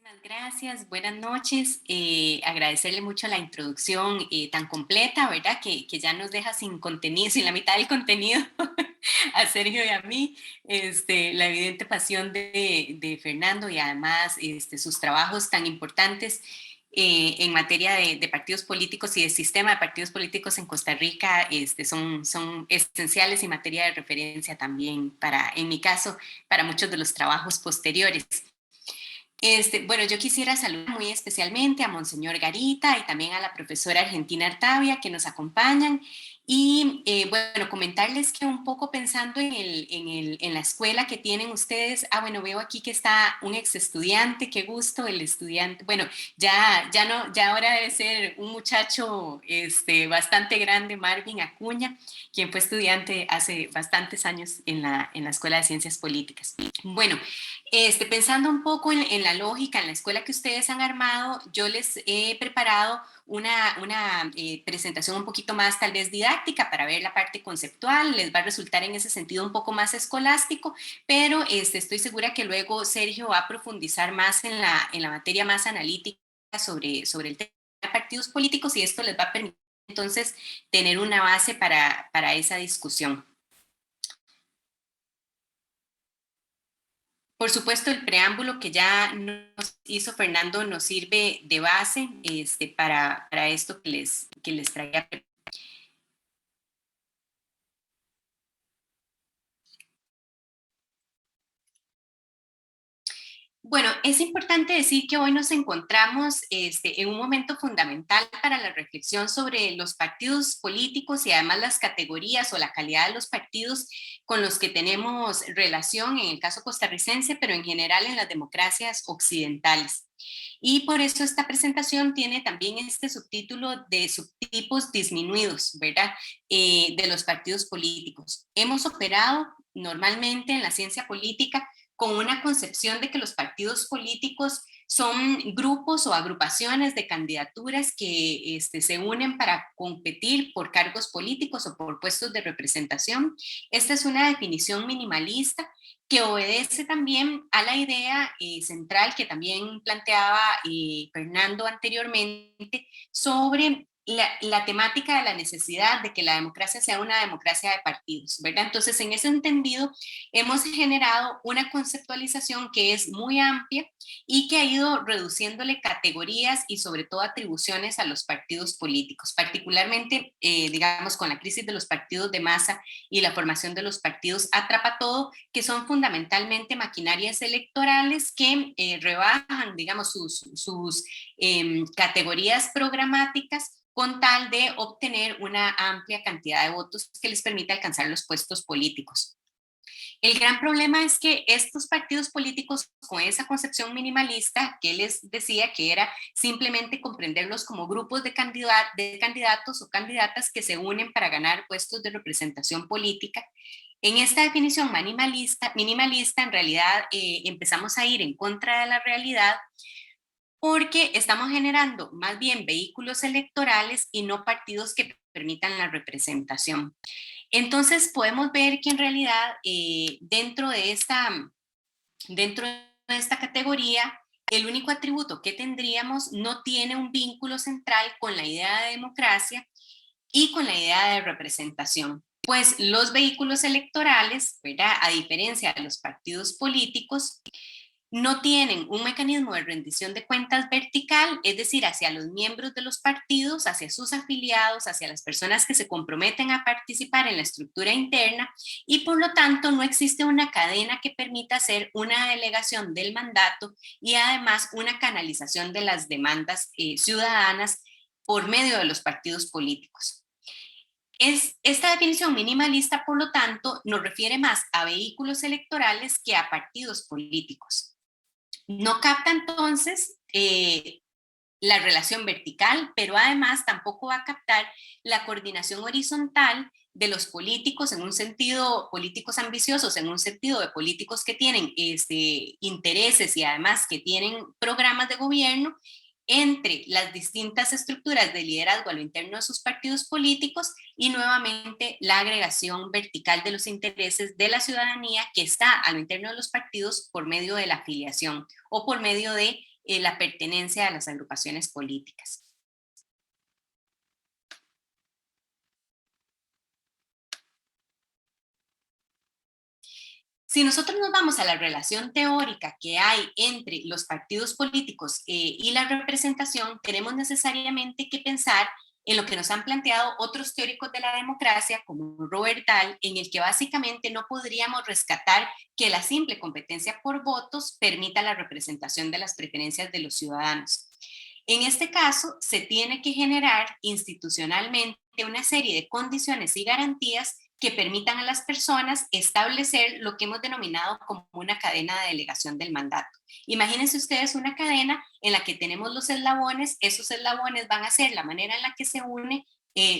Muchísimas gracias, buenas noches. Agradecerle mucho la introducción tan completa, ¿verdad? Que ya nos deja sin contenido, sin la mitad del contenido a Sergio y a mí. La evidente pasión de Fernando y además sus trabajos tan importantes en materia de partidos políticos y de sistema de partidos políticos en Costa Rica son esenciales y materia de referencia también para, en mi caso, para muchos de los trabajos posteriores. Bueno, yo quisiera saludar muy especialmente a Monseñor Garita y también a la profesora Argentina Artavia que nos acompañan. Y bueno, comentarles que un poco pensando en la escuela que tienen ustedes, bueno, veo aquí que está un ex estudiante, qué gusto el estudiante, bueno, ya no, ya ahora debe ser un muchacho bastante grande, Marvin Acuña, quien fue estudiante hace bastantes años en la Escuela de Ciencias Políticas. Bueno, pensando un poco en la lógica, en la escuela que ustedes han armado, yo les he preparado una presentación un poquito más tal vez didáctica para ver la parte conceptual, les va a resultar en ese sentido un poco más escolástico, pero estoy segura que luego Sergio va a profundizar más en la materia más analítica sobre el tema de partidos políticos y esto les va a permitir entonces tener una base para esa discusión. Por supuesto, el preámbulo que ya nos hizo Fernando nos sirve de base para esto que les traía. Bueno, es importante decir que hoy nos encontramos en un momento fundamental para la reflexión sobre los partidos políticos y además las categorías o la calidad de los partidos con los que tenemos relación en el caso costarricense, pero en general en las democracias occidentales. Y por eso esta presentación tiene también este subtítulo de subtipos disminuidos, ¿verdad? De los partidos políticos. Hemos operado normalmente en la ciencia política con una concepción de que los partidos políticos son grupos o agrupaciones de candidaturas que se unen para competir por cargos políticos o por puestos de representación. Esta es una definición minimalista que obedece también a la idea central que también planteaba Fernando anteriormente sobre la temática de la necesidad de que la democracia sea una democracia de partidos, ¿verdad? Entonces, en ese entendido, hemos generado una conceptualización que es muy amplia y que ha ido reduciéndole categorías y sobre todo atribuciones a los partidos políticos, particularmente, digamos, con la crisis de los partidos de masa y la formación de los partidos atrapa todo, que son fundamentalmente maquinarias electorales que rebajan, digamos, sus categorías programáticas con tal de obtener una amplia cantidad de votos que les permita alcanzar los puestos políticos. El gran problema es que estos partidos políticos con esa concepción minimalista que les decía que era simplemente comprenderlos como grupos de candidatos o candidatas que se unen para ganar puestos de representación política, en esta definición minimalista en realidad empezamos a ir en contra de la realidad porque estamos generando más bien vehículos electorales y no partidos que permitan la representación. Entonces podemos ver que en realidad dentro de esta categoría, el único atributo que tendríamos no tiene un vínculo central con la idea de democracia y con la idea de representación. Pues los vehículos electorales, ¿verdad? A diferencia de los partidos políticos, no tienen un mecanismo de rendición de cuentas vertical, es decir, hacia los miembros de los partidos, hacia sus afiliados, hacia las personas que se comprometen a participar en la estructura interna y por lo tanto no existe una cadena que permita hacer una delegación del mandato y además una canalización de las demandas ciudadanas por medio de los partidos políticos. Esta definición minimalista, por lo tanto, nos refiere más a vehículos electorales que a partidos políticos. No capta entonces la relación vertical, pero además tampoco va a captar la coordinación horizontal de los políticos en un sentido, políticos ambiciosos, en un sentido de políticos que tienen intereses y además que tienen programas de gobierno entre las distintas estructuras de liderazgo a lo interno de sus partidos políticos y nuevamente la agregación vertical de los intereses de la ciudadanía que está a lo interno de los partidos por medio de la afiliación o por medio de la pertenencia a las agrupaciones políticas. Si nosotros nos vamos a la relación teórica que hay entre los partidos políticos y la representación, tenemos necesariamente que pensar en lo que nos han planteado otros teóricos de la democracia, como Robert Dahl, en el que básicamente no podríamos rescatar que la simple competencia por votos permita la representación de las preferencias de los ciudadanos. En este caso, se tiene que generar institucionalmente una serie de condiciones y garantías que permitan a las personas establecer lo que hemos denominado como una cadena de delegación del mandato. Imagínense ustedes una cadena en la que tenemos los eslabones, esos eslabones van a ser la manera en la que se une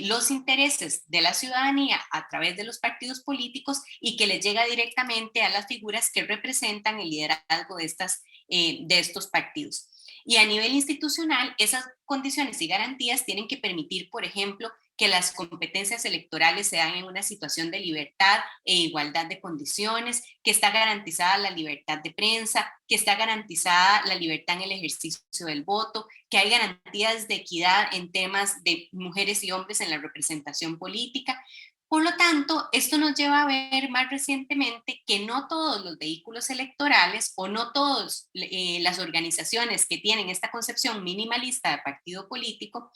los intereses de la ciudadanía a través de los partidos políticos y que les llega directamente a las figuras que representan el liderazgo de estos partidos. Y a nivel institucional, esas condiciones y garantías tienen que permitir, por ejemplo, que las competencias electorales se dan en una situación de libertad e igualdad de condiciones, que está garantizada la libertad de prensa, que está garantizada la libertad en el ejercicio del voto, que hay garantías de equidad en temas de mujeres y hombres en la representación política. Por lo tanto, esto nos lleva a ver más recientemente que no todos los vehículos electorales o no todas las organizaciones que tienen esta concepción minimalista de partido político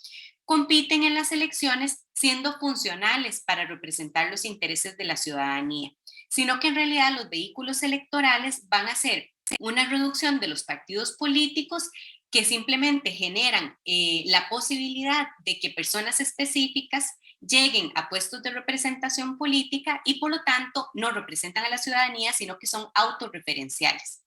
compiten en las elecciones siendo funcionales para representar los intereses de la ciudadanía, sino que en realidad los vehículos electorales van a ser una reducción de los partidos políticos que simplemente generan la posibilidad de que personas específicas lleguen a puestos de representación política y por lo tanto no representan a la ciudadanía, sino que son autorreferenciales.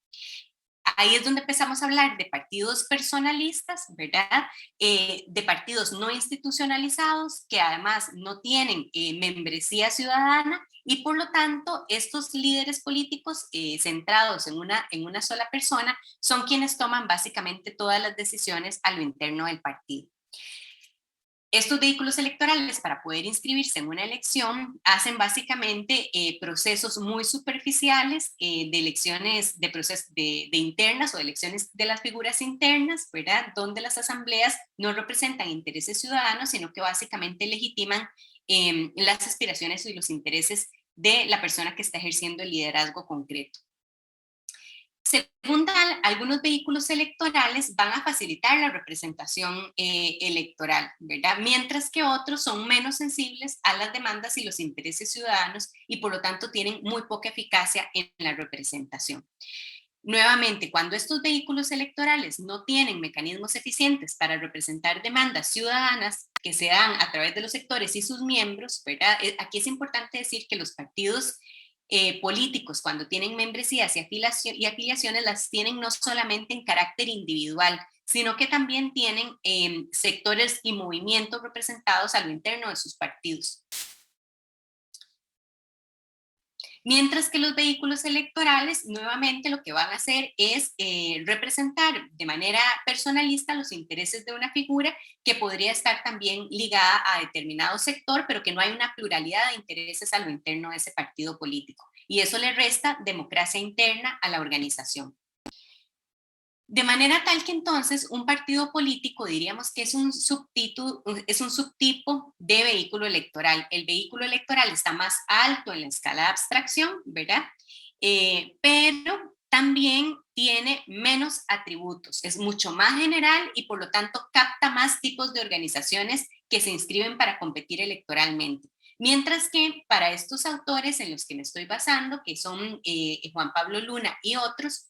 Ahí es donde empezamos a hablar de partidos personalistas, ¿verdad? De partidos no institucionalizados que además no tienen membresía ciudadana y por lo tanto estos líderes políticos centrados en una sola persona son quienes toman básicamente todas las decisiones a lo interno del partido. Estos vehículos electorales, para poder inscribirse en una elección, hacen básicamente procesos muy superficiales de elecciones de internas o de elecciones de las figuras internas, ¿verdad? Donde las asambleas no representan intereses ciudadanos, sino que básicamente legitiman las aspiraciones y los intereses de la persona que está ejerciendo el liderazgo concreto. Según Dahl, algunos vehículos electorales van a facilitar la representación electoral, ¿verdad? Mientras que otros son menos sensibles a las demandas y los intereses ciudadanos y por lo tanto tienen muy poca eficacia en la representación. Nuevamente, cuando estos vehículos electorales no tienen mecanismos eficientes para representar demandas ciudadanas que se dan a través de los sectores y sus miembros, ¿verdad? Aquí es importante decir que los partidos políticos, cuando tienen membresías y afiliaciones, las tienen no solamente en carácter individual, sino que también tienen sectores y movimientos representados a lo interno de sus partidos. Mientras que los vehículos electorales nuevamente lo que van a hacer es representar de manera personalista los intereses de una figura que podría estar también ligada a determinado sector, pero que no hay una pluralidad de intereses a lo interno de ese partido político. Y eso le resta democracia interna a la organización. De manera tal que entonces un partido político diríamos que es un subtipo de vehículo electoral. El vehículo electoral está más alto en la escala de abstracción, ¿verdad? Pero también tiene menos atributos, es mucho más general y por lo tanto capta más tipos de organizaciones que se inscriben para competir electoralmente. Mientras que para estos autores en los que me estoy basando, que son Juan Pablo Luna y otros,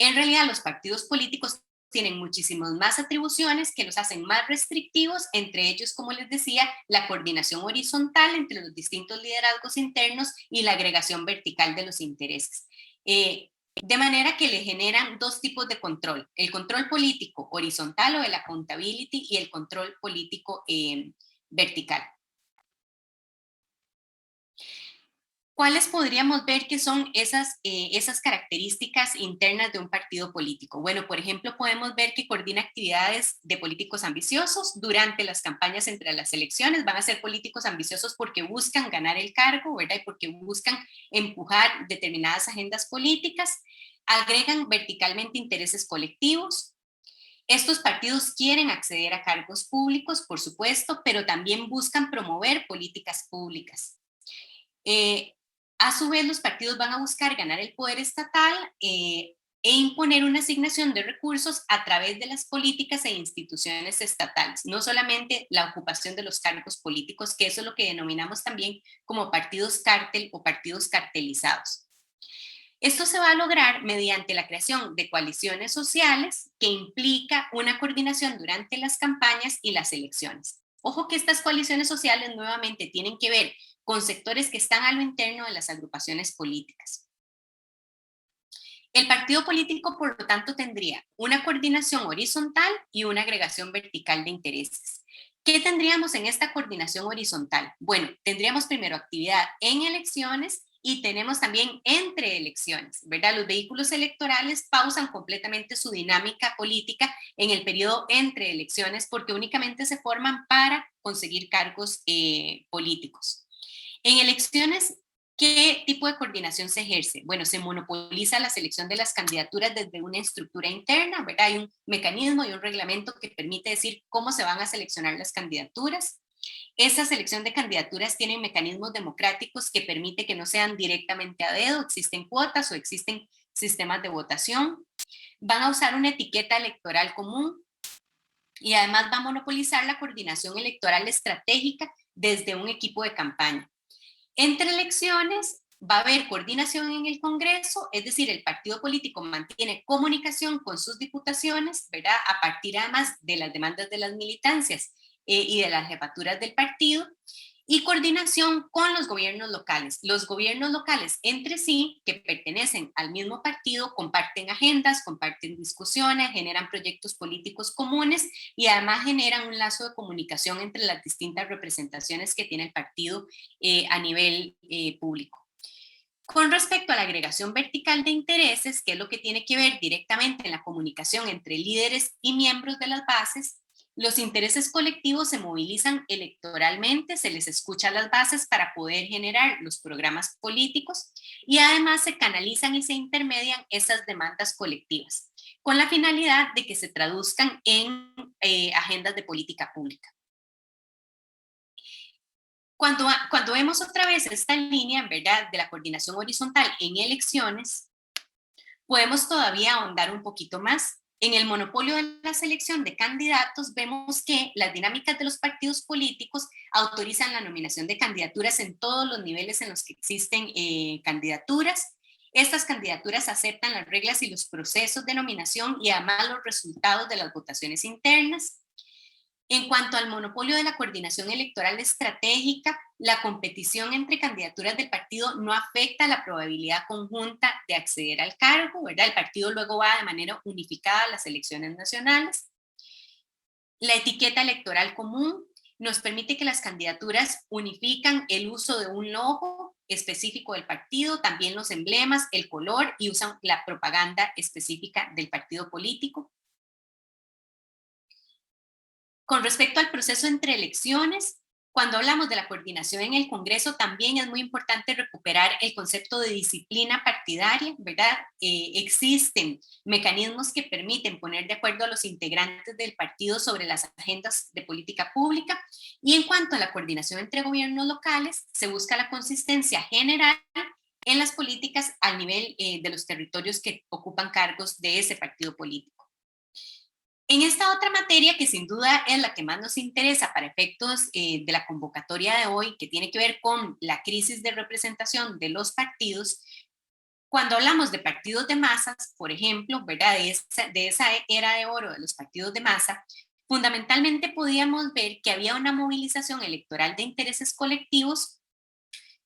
en realidad los partidos políticos tienen muchísimas más atribuciones que los hacen más restrictivos, entre ellos, como les decía, la coordinación horizontal entre los distintos liderazgos internos y la agregación vertical de los intereses. De manera que le generan dos tipos de control, el control político horizontal o el accountability y el control político vertical. ¿Cuáles podríamos ver que son esas características internas de un partido político? Bueno, por ejemplo, podemos ver que coordina actividades de políticos ambiciosos durante las campañas entre las elecciones. Van a ser políticos ambiciosos porque buscan ganar el cargo, ¿verdad? Y porque buscan empujar determinadas agendas políticas. Agregan verticalmente intereses colectivos. Estos partidos quieren acceder a cargos públicos, por supuesto, pero también buscan promover políticas públicas. Eh, a su vez, los partidos van a buscar ganar el poder estatal e imponer una asignación de recursos a través de las políticas e instituciones estatales, no solamente la ocupación de los cargos políticos, que eso es lo que denominamos también como partidos cártel o partidos cartelizados. Esto se va a lograr mediante la creación de coaliciones sociales que implica una coordinación durante las campañas y las elecciones. Ojo que estas coaliciones sociales nuevamente tienen que ver con sectores que están a lo interno de las agrupaciones políticas. El partido político, por lo tanto, tendría una coordinación horizontal y una agregación vertical de intereses. ¿Qué tendríamos en esta coordinación horizontal? Bueno, tendríamos primero actividad en elecciones y tenemos también entre elecciones, ¿verdad? Los vehículos electorales pausan completamente su dinámica política en el periodo entre elecciones porque únicamente se forman para conseguir cargos políticos. En elecciones, ¿qué tipo de coordinación se ejerce? Bueno, se monopoliza la selección de las candidaturas desde una estructura interna, ¿verdad? Hay un mecanismo y un reglamento que permite decir cómo se van a seleccionar las candidaturas. Esa selección de candidaturas tiene mecanismos democráticos que permite que no sean directamente a dedo, existen cuotas o existen sistemas de votación. Van a usar una etiqueta electoral común y además va a monopolizar la coordinación electoral estratégica desde un equipo de campaña. Entre elecciones va a haber coordinación en el Congreso, es decir, el partido político mantiene comunicación con sus diputaciones, ¿verdad? A partir además de las demandas de las militancias y de las jefaturas del partido, y coordinación con los gobiernos locales. Los gobiernos locales entre sí, que pertenecen al mismo partido, comparten agendas, comparten discusiones, generan proyectos políticos comunes y además generan un lazo de comunicación entre las distintas representaciones que tiene el partido a nivel público. Con respecto a la agregación vertical de intereses, que es lo que tiene que ver directamente en la comunicación entre líderes y miembros de las bases, los intereses colectivos se movilizan electoralmente, se les escucha a las bases para poder generar los programas políticos y además se canalizan y se intermedian esas demandas colectivas con la finalidad de que se traduzcan en agendas de política pública. Cuando vemos otra vez esta línea, ¿verdad?, de la coordinación horizontal en elecciones, podemos todavía ahondar un poquito más. En el monopolio de la selección de candidatos, vemos que las dinámicas de los partidos políticos autorizan la nominación de candidaturas en todos los niveles en los que existen candidaturas. Estas candidaturas aceptan las reglas y los procesos de nominación y además los resultados de las votaciones internas. En cuanto al monopolio de la coordinación electoral estratégica, la competición entre candidaturas del partido no afecta la probabilidad conjunta de acceder al cargo, ¿verdad? El partido luego va de manera unificada a las elecciones nacionales. La etiqueta electoral común nos permite que las candidaturas unifican el uso de un logo específico del partido, también los emblemas, el color y usan la propaganda específica del partido político. Con respecto al proceso entre elecciones, cuando hablamos de la coordinación en el Congreso, también es muy importante recuperar el concepto de disciplina partidaria, ¿verdad? Existen mecanismos que permiten poner de acuerdo a los integrantes del partido sobre las agendas de política pública. Y en cuanto a la coordinación entre gobiernos locales, se busca la consistencia general en las políticas al nivel de los territorios que ocupan cargos de ese partido político. En esta otra materia, que sin duda es la que más nos interesa para efectos de la convocatoria de hoy, que tiene que ver con la crisis de representación de los partidos, cuando hablamos de partidos de masas, por ejemplo, ¿verdad?, de esa era de oro de los partidos de masa, fundamentalmente podíamos ver que había una movilización electoral de intereses colectivos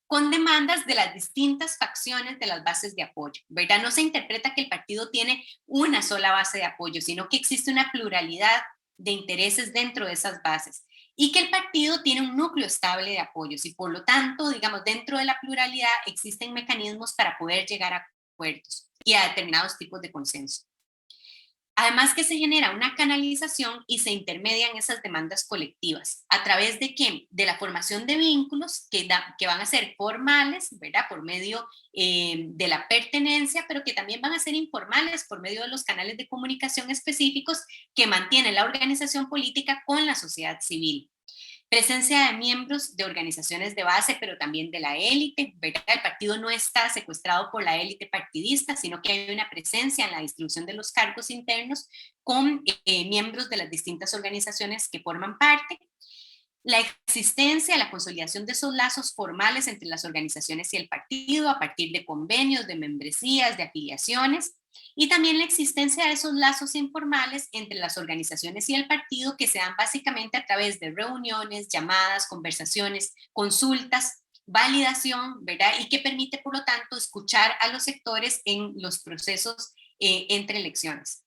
con demandas de las distintas facciones de las bases de apoyo, ¿verdad? No se interpreta que el partido tiene una sola base de apoyo, sino que existe una pluralidad de intereses dentro de esas bases. y que el partido tiene un núcleo estable de apoyos y por lo tanto, digamos, dentro de la pluralidad existen mecanismos para poder llegar a acuerdos y a determinados tipos de consenso. Además que se genera una canalización y se intermedian esas demandas colectivas. ¿A través de qué? De la formación de vínculos que van a ser formales, ¿verdad? Por medio de la pertenencia, pero que también van a ser informales por medio de los canales de comunicación específicos que mantiene la organización política con la sociedad civil. Presencia de miembros de organizaciones de base, pero también de la élite, ¿verdad? El partido no está secuestrado por la élite partidista, sino que hay una presencia en la distribución de los cargos internos con miembros de las distintas organizaciones que forman parte. La existencia, la consolidación de esos lazos formales entre las organizaciones y el partido a partir de convenios, de membresías, de afiliaciones, y también la existencia de esos lazos informales entre las organizaciones y el partido que se dan básicamente a través de reuniones, llamadas, conversaciones, consultas, validación, ¿verdad? Y que permite, por lo tanto, escuchar a los sectores en los procesos entre elecciones.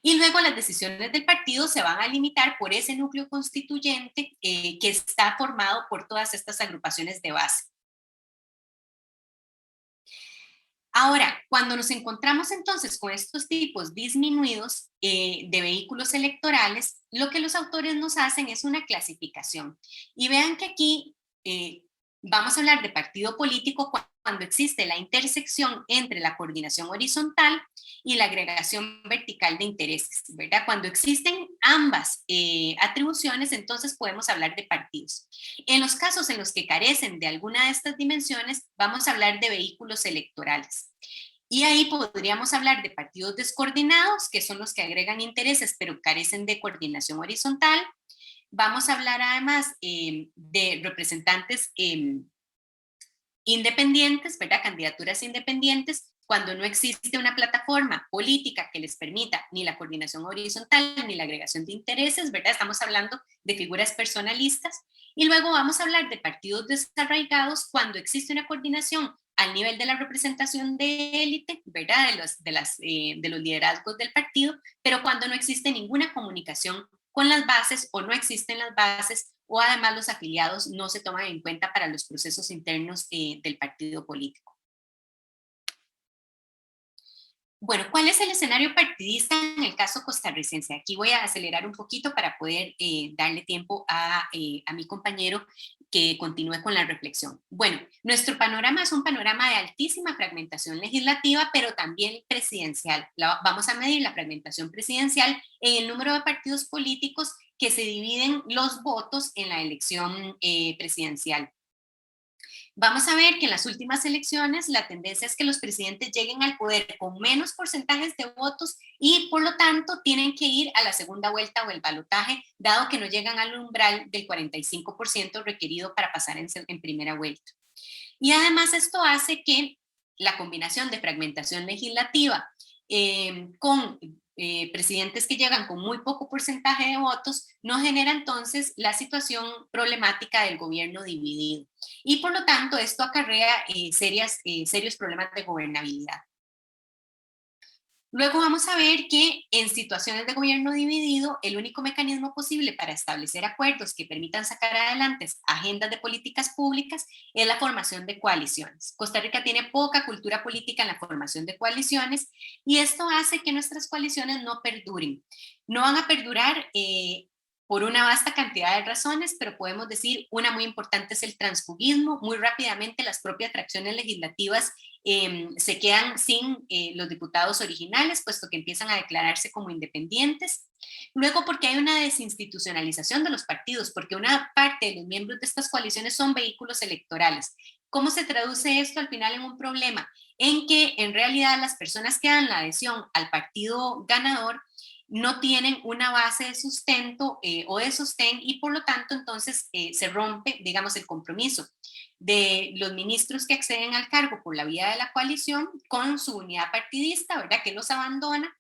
Y luego las decisiones del partido se van a limitar por ese núcleo constituyente que está formado por todas estas agrupaciones de base. Ahora, cuando nos encontramos entonces con estos tipos disminuidos de vehículos electorales, lo que los autores nos hacen es una clasificación. Y vean que aquí vamos a hablar de partido político cuando existe la intersección entre la coordinación horizontal y la agregación vertical de intereses, ¿verdad? Cuando existen ambas atribuciones, entonces podemos hablar de partidos. En los casos en los que carecen de alguna de estas dimensiones, vamos a hablar de vehículos electorales. Y ahí podríamos hablar de partidos descoordinados, que son los que agregan intereses, pero carecen de coordinación horizontal. Vamos a hablar además de representantes independientes, ¿verdad? Candidaturas independientes, cuando no existe una plataforma política que les permita ni la coordinación horizontal ni la agregación de intereses, ¿verdad? Estamos hablando de figuras personalistas. Y luego vamos a hablar de partidos desarraigados cuando existe una coordinación al nivel de la representación de élite, ¿verdad? De los liderazgos del partido, pero cuando no existe ninguna comunicación con las bases o no existen las bases o además los afiliados no se toman en cuenta para los procesos internos del partido político. Bueno, ¿cuál es el escenario partidista en el caso costarricense? Aquí voy a acelerar un poquito para poder darle tiempo a mi compañero que continúe con la reflexión. Bueno, nuestro panorama es un panorama de altísima fragmentación legislativa, pero también presidencial. Vamos a medir la fragmentación presidencial en el número de partidos políticos que se dividen los votos en la elección presidencial. Vamos a ver que en las últimas elecciones la tendencia es que los presidentes lleguen al poder con menos porcentajes de votos y por lo tanto tienen que ir a la segunda vuelta o el balotaje, dado que no llegan al umbral del 45% requerido para pasar en primera vuelta. Y además esto hace que la combinación de fragmentación legislativa con presidentes que llegan con muy poco porcentaje de votos, no genera entonces la situación problemática del gobierno dividido. Y por lo tanto, esto acarrea serios problemas de gobernabilidad. Luego vamos a ver que en situaciones de gobierno dividido, el único mecanismo posible para establecer acuerdos que permitan sacar adelante agendas de políticas públicas es la formación de coaliciones. Costa Rica tiene poca cultura política en la formación de coaliciones y esto hace que nuestras coaliciones no perduren. No van a perdurar por una vasta cantidad de razones, pero podemos decir una muy importante es el transfugismo. Muy rápidamente las propias tracciones legislativas se quedan sin los diputados originales, puesto que empiezan a declararse como independientes. Luego, porque hay una desinstitucionalización de los partidos, porque una parte de los miembros de estas coaliciones son vehículos electorales. ¿Cómo se traduce esto al final en un problema? En que en realidad las personas que dan la adhesión al partido ganador no tienen una base de sustento o de sostén y por lo tanto entonces se rompe, digamos, el compromiso de los ministros que acceden al cargo por la vía de la coalición con su unidad partidista, ¿verdad? Que los abandona,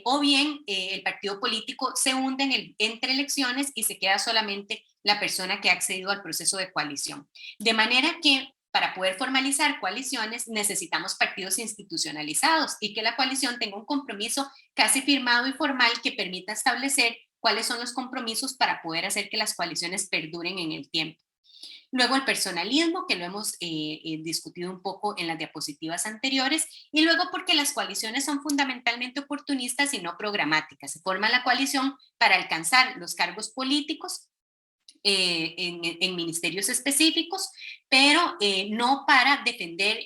o bien el partido político se hunde entre elecciones y se queda solamente la persona que ha accedido al proceso de coalición. De manera que para poder formalizar coaliciones necesitamos partidos institucionalizados y que la coalición tenga un compromiso casi firmado y formal que permita establecer cuáles son los compromisos para poder hacer que las coaliciones perduren en el tiempo. Luego el personalismo, que lo hemos discutido un poco en las diapositivas anteriores, y luego porque las coaliciones son fundamentalmente oportunistas y no programáticas. Se forma la coalición para alcanzar los cargos políticos en ministerios específicos, pero no para defender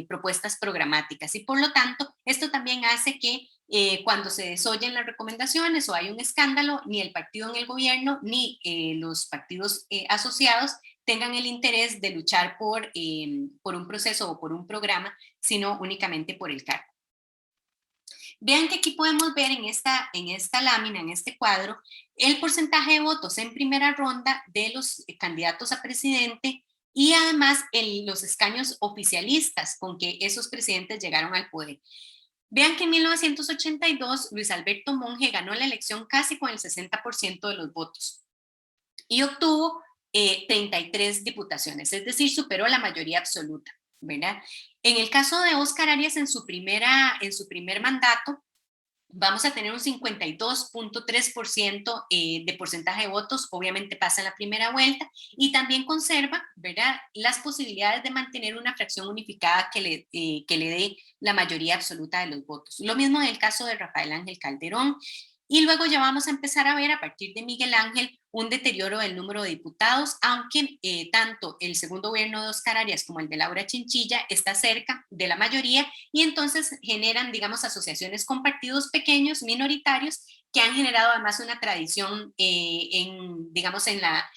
propuestas programáticas. Y por lo tanto, esto también hace que cuando se desoyen las recomendaciones o hay un escándalo, ni el partido en el gobierno ni los partidos asociados tengan el interés de luchar por un proceso o por un programa, sino únicamente por el cargo. Vean que aquí podemos ver en esta lámina, en este cuadro, el porcentaje de votos en primera ronda de los candidatos a presidente y además los escaños oficialistas con que esos presidentes llegaron al poder. Vean que en 1982 Luis Alberto Monge ganó la elección casi con el 60% de los votos y obtuvo 33 diputaciones, es decir, superó la mayoría absoluta, ¿verdad? En el caso de Óscar Arias, en su primer mandato, vamos a tener un 52.3% de porcentaje de votos, obviamente pasa en la primera vuelta, y también conserva, ¿verdad?, las posibilidades de mantener una fracción unificada que le dé la mayoría absoluta de los votos. Lo mismo en el caso de Rafael Ángel Calderón, y luego ya vamos a empezar a ver a partir de Miguel Ángel un deterioro del número de diputados, aunque tanto el segundo gobierno de Óscar Arias como el de Laura Chinchilla está cerca de la mayoría y entonces generan, digamos, asociaciones con partidos pequeños, minoritarios, que han generado además una tradición digamos, en la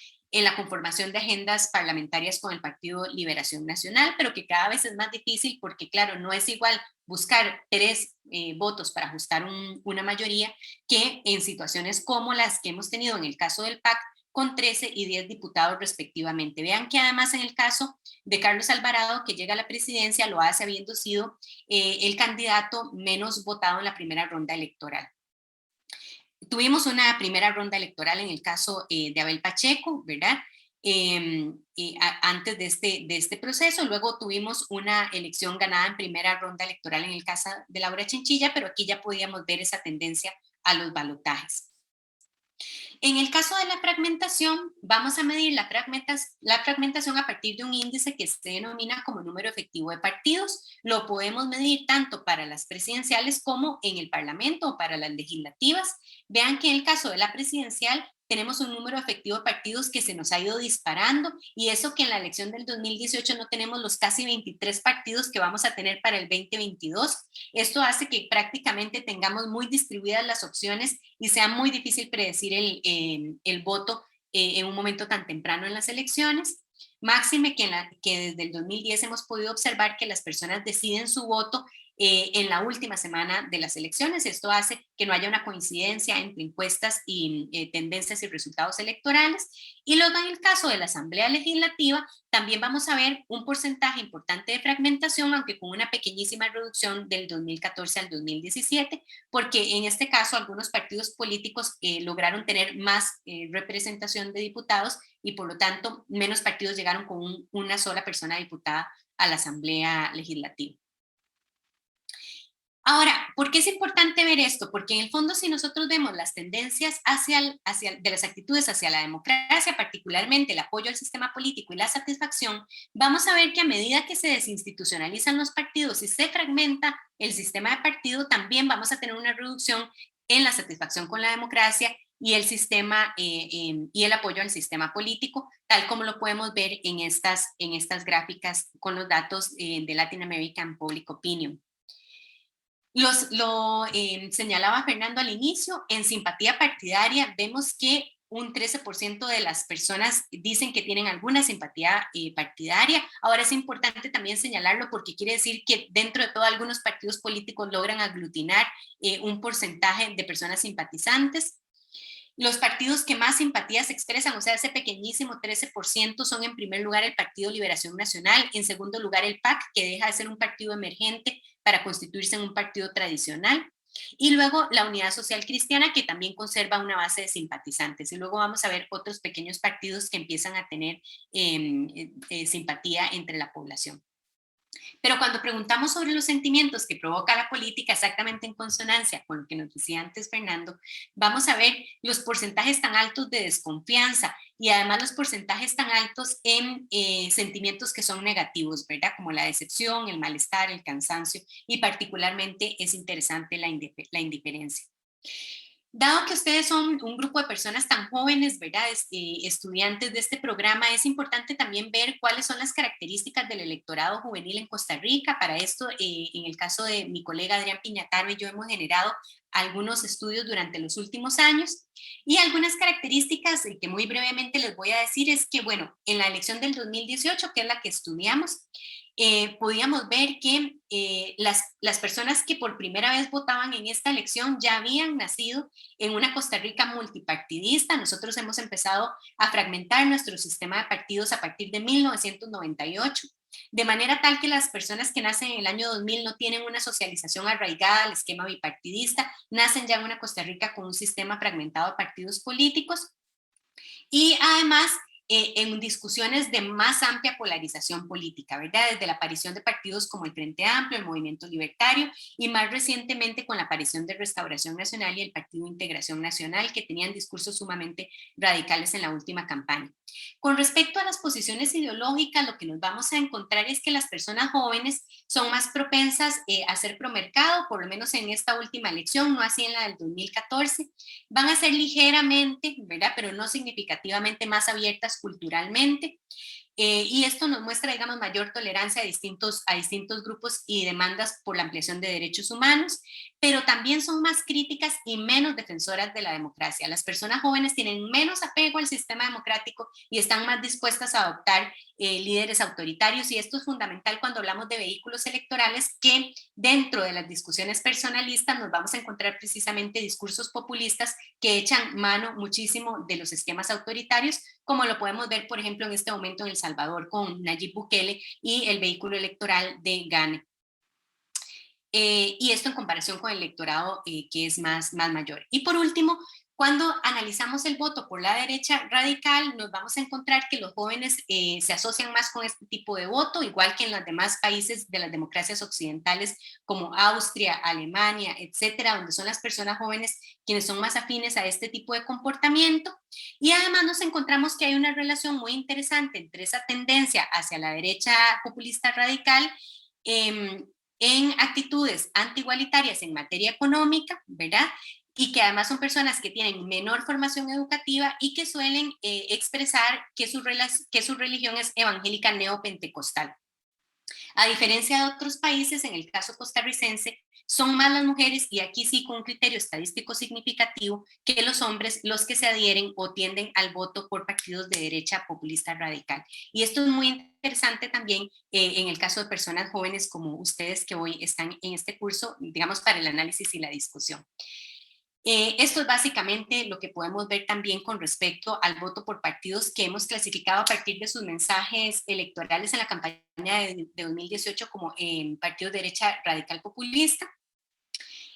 conformación de agendas parlamentarias con el Partido Liberación Nacional, pero que cada vez es más difícil porque, claro, no es igual buscar 3 votos para ajustar una mayoría que en situaciones como las que hemos tenido en el caso del PAC, con 13 y 10 diputados respectivamente. Vean que además en el caso de Carlos Alvarado, que llega a la presidencia, lo hace habiendo sido el candidato menos votado en la primera ronda electoral. Tuvimos una primera ronda electoral en el caso de Abel Pacheco, ¿verdad? Antes de este proceso, luego tuvimos una elección ganada en primera ronda electoral en el caso de Laura Chinchilla, pero aquí ya podíamos ver esa tendencia a los balotajes. En el caso de la fragmentación, vamos a medir la fragmentación a partir de un índice que se denomina como número efectivo de partidos. Lo podemos medir tanto para las presidenciales como en el Parlamento o para las legislativas. Vean que en el caso de la presidencial tenemos un número efectivo de partidos que se nos ha ido disparando y eso que en la elección del 2018 no tenemos los casi 23 partidos que vamos a tener para el 2022. Esto hace que prácticamente tengamos muy distribuidas las opciones y sea muy difícil predecir el voto en un momento tan temprano en las elecciones. Máxime que desde el 2010 hemos podido observar que las personas deciden su voto en la última semana de las elecciones. Esto hace que no haya una coincidencia entre encuestas y tendencias y resultados electorales. Y luego en el caso de la Asamblea Legislativa, también vamos a ver un porcentaje importante de fragmentación, aunque con una pequeñísima reducción del 2014 al 2017, porque en este caso algunos partidos políticos lograron tener más representación de diputados y por lo tanto menos partidos llegaron con una sola persona diputada a la Asamblea Legislativa. Ahora, ¿por qué es importante ver esto? Porque en el fondo, si nosotros vemos las tendencias de las actitudes hacia la democracia, particularmente el apoyo al sistema político y la satisfacción, vamos a ver que a medida que se desinstitucionalizan los partidos y se fragmenta el sistema de partido, también vamos a tener una reducción en la satisfacción con la democracia y el sistema y el apoyo al sistema político, tal como lo podemos ver en estas gráficas con los datos de Latin American Public Opinion. Lo señalaba Fernando al inicio, en simpatía partidaria vemos que un 13% de las personas dicen que tienen alguna simpatía partidaria. Ahora es importante también señalarlo porque quiere decir que dentro de todo algunos partidos políticos logran aglutinar un porcentaje de personas simpatizantes. Los partidos que más simpatías expresan, o sea, ese pequeñísimo 13%, son en primer lugar el Partido Liberación Nacional, en segundo lugar el PAC, que deja de ser un partido emergente para constituirse en un partido tradicional, y luego la Unidad Social Cristiana, que también conserva una base de simpatizantes, y luego vamos a ver otros pequeños partidos que empiezan a tener simpatía entre la población. Pero cuando preguntamos sobre los sentimientos que provoca la política, exactamente en consonancia con lo que nos decía antes Fernando, vamos a ver los porcentajes tan altos de desconfianza y además los porcentajes tan altos en sentimientos que son negativos, ¿verdad? Como la decepción, el malestar, el cansancio y particularmente es interesante la indiferencia. Dado que ustedes son un grupo de personas tan jóvenes, ¿verdad? Estudiantes de este programa, es importante también ver cuáles son las características del electorado juvenil en Costa Rica. Para esto, en el caso de mi colega Adrián Piñataro y yo hemos generado algunos estudios durante los últimos años y algunas características que muy brevemente les voy a decir es que, bueno, en la elección del 2018, que es la que estudiamos, podíamos ver que las personas que por primera vez votaban en esta elección ya habían nacido en una Costa Rica multipartidista. Nosotros hemos empezado a fragmentar nuestro sistema de partidos a partir de 1998, de manera tal que las personas que nacen en el año 2000 no tienen una socialización arraigada al esquema bipartidista, nacen ya en una Costa Rica con un sistema fragmentado de partidos políticos y además en discusiones de más amplia polarización política, ¿verdad? Desde la aparición de partidos como el Frente Amplio, el Movimiento Libertario y más recientemente con la aparición de Restauración Nacional y el Partido Integración Nacional, que tenían discursos sumamente radicales en la última campaña. Con respecto a las posiciones ideológicas, lo que nos vamos a encontrar es que las personas jóvenes son más propensas a ser promercado, por lo menos en esta última elección, no así en la del 2014, van a ser ligeramente, ¿verdad? Pero no significativamente más abiertas culturalmente. Y esto nos muestra, digamos, mayor tolerancia a distintos grupos y demandas por la ampliación de derechos humanos, pero también son más críticas y menos defensoras de la democracia. Las personas jóvenes tienen menos apego al sistema democrático y están más dispuestas a adoptar líderes autoritarios, y esto es fundamental cuando hablamos de vehículos electorales, que dentro de las discusiones personalistas nos vamos a encontrar precisamente discursos populistas que echan mano muchísimo de los esquemas autoritarios, como lo podemos ver, por ejemplo, en este momento en El Salvador con Nayib Bukele y el vehículo electoral de Ghana. Y esto en comparación con el electorado que es más mayor. Y por último, cuando analizamos el voto por la derecha radical, nos vamos a encontrar que los jóvenes se asocian más con este tipo de voto, igual que en los demás países de las democracias occidentales como Austria, Alemania, etcétera, donde son las personas jóvenes quienes son más afines a este tipo de comportamiento. Y además nos encontramos que hay una relación muy interesante entre esa tendencia hacia la derecha populista radical en actitudes antiigualitarias en materia económica, ¿verdad? Y que además son personas que tienen menor formación educativa y que suelen expresar que su religión es evangélica neopentecostal. A diferencia de otros países, en el caso costarricense, son más las mujeres, y aquí sí con un criterio estadístico significativo, que los hombres los que se adhieren o tienden al voto por partidos de derecha populista radical. Y esto es muy interesante también en el caso de personas jóvenes como ustedes que hoy están en este curso, digamos, para el análisis y la discusión. Esto es básicamente lo que podemos ver también con respecto al voto por partidos que hemos clasificado a partir de sus mensajes electorales en la campaña de 2018 como partidos de derecha radical populista.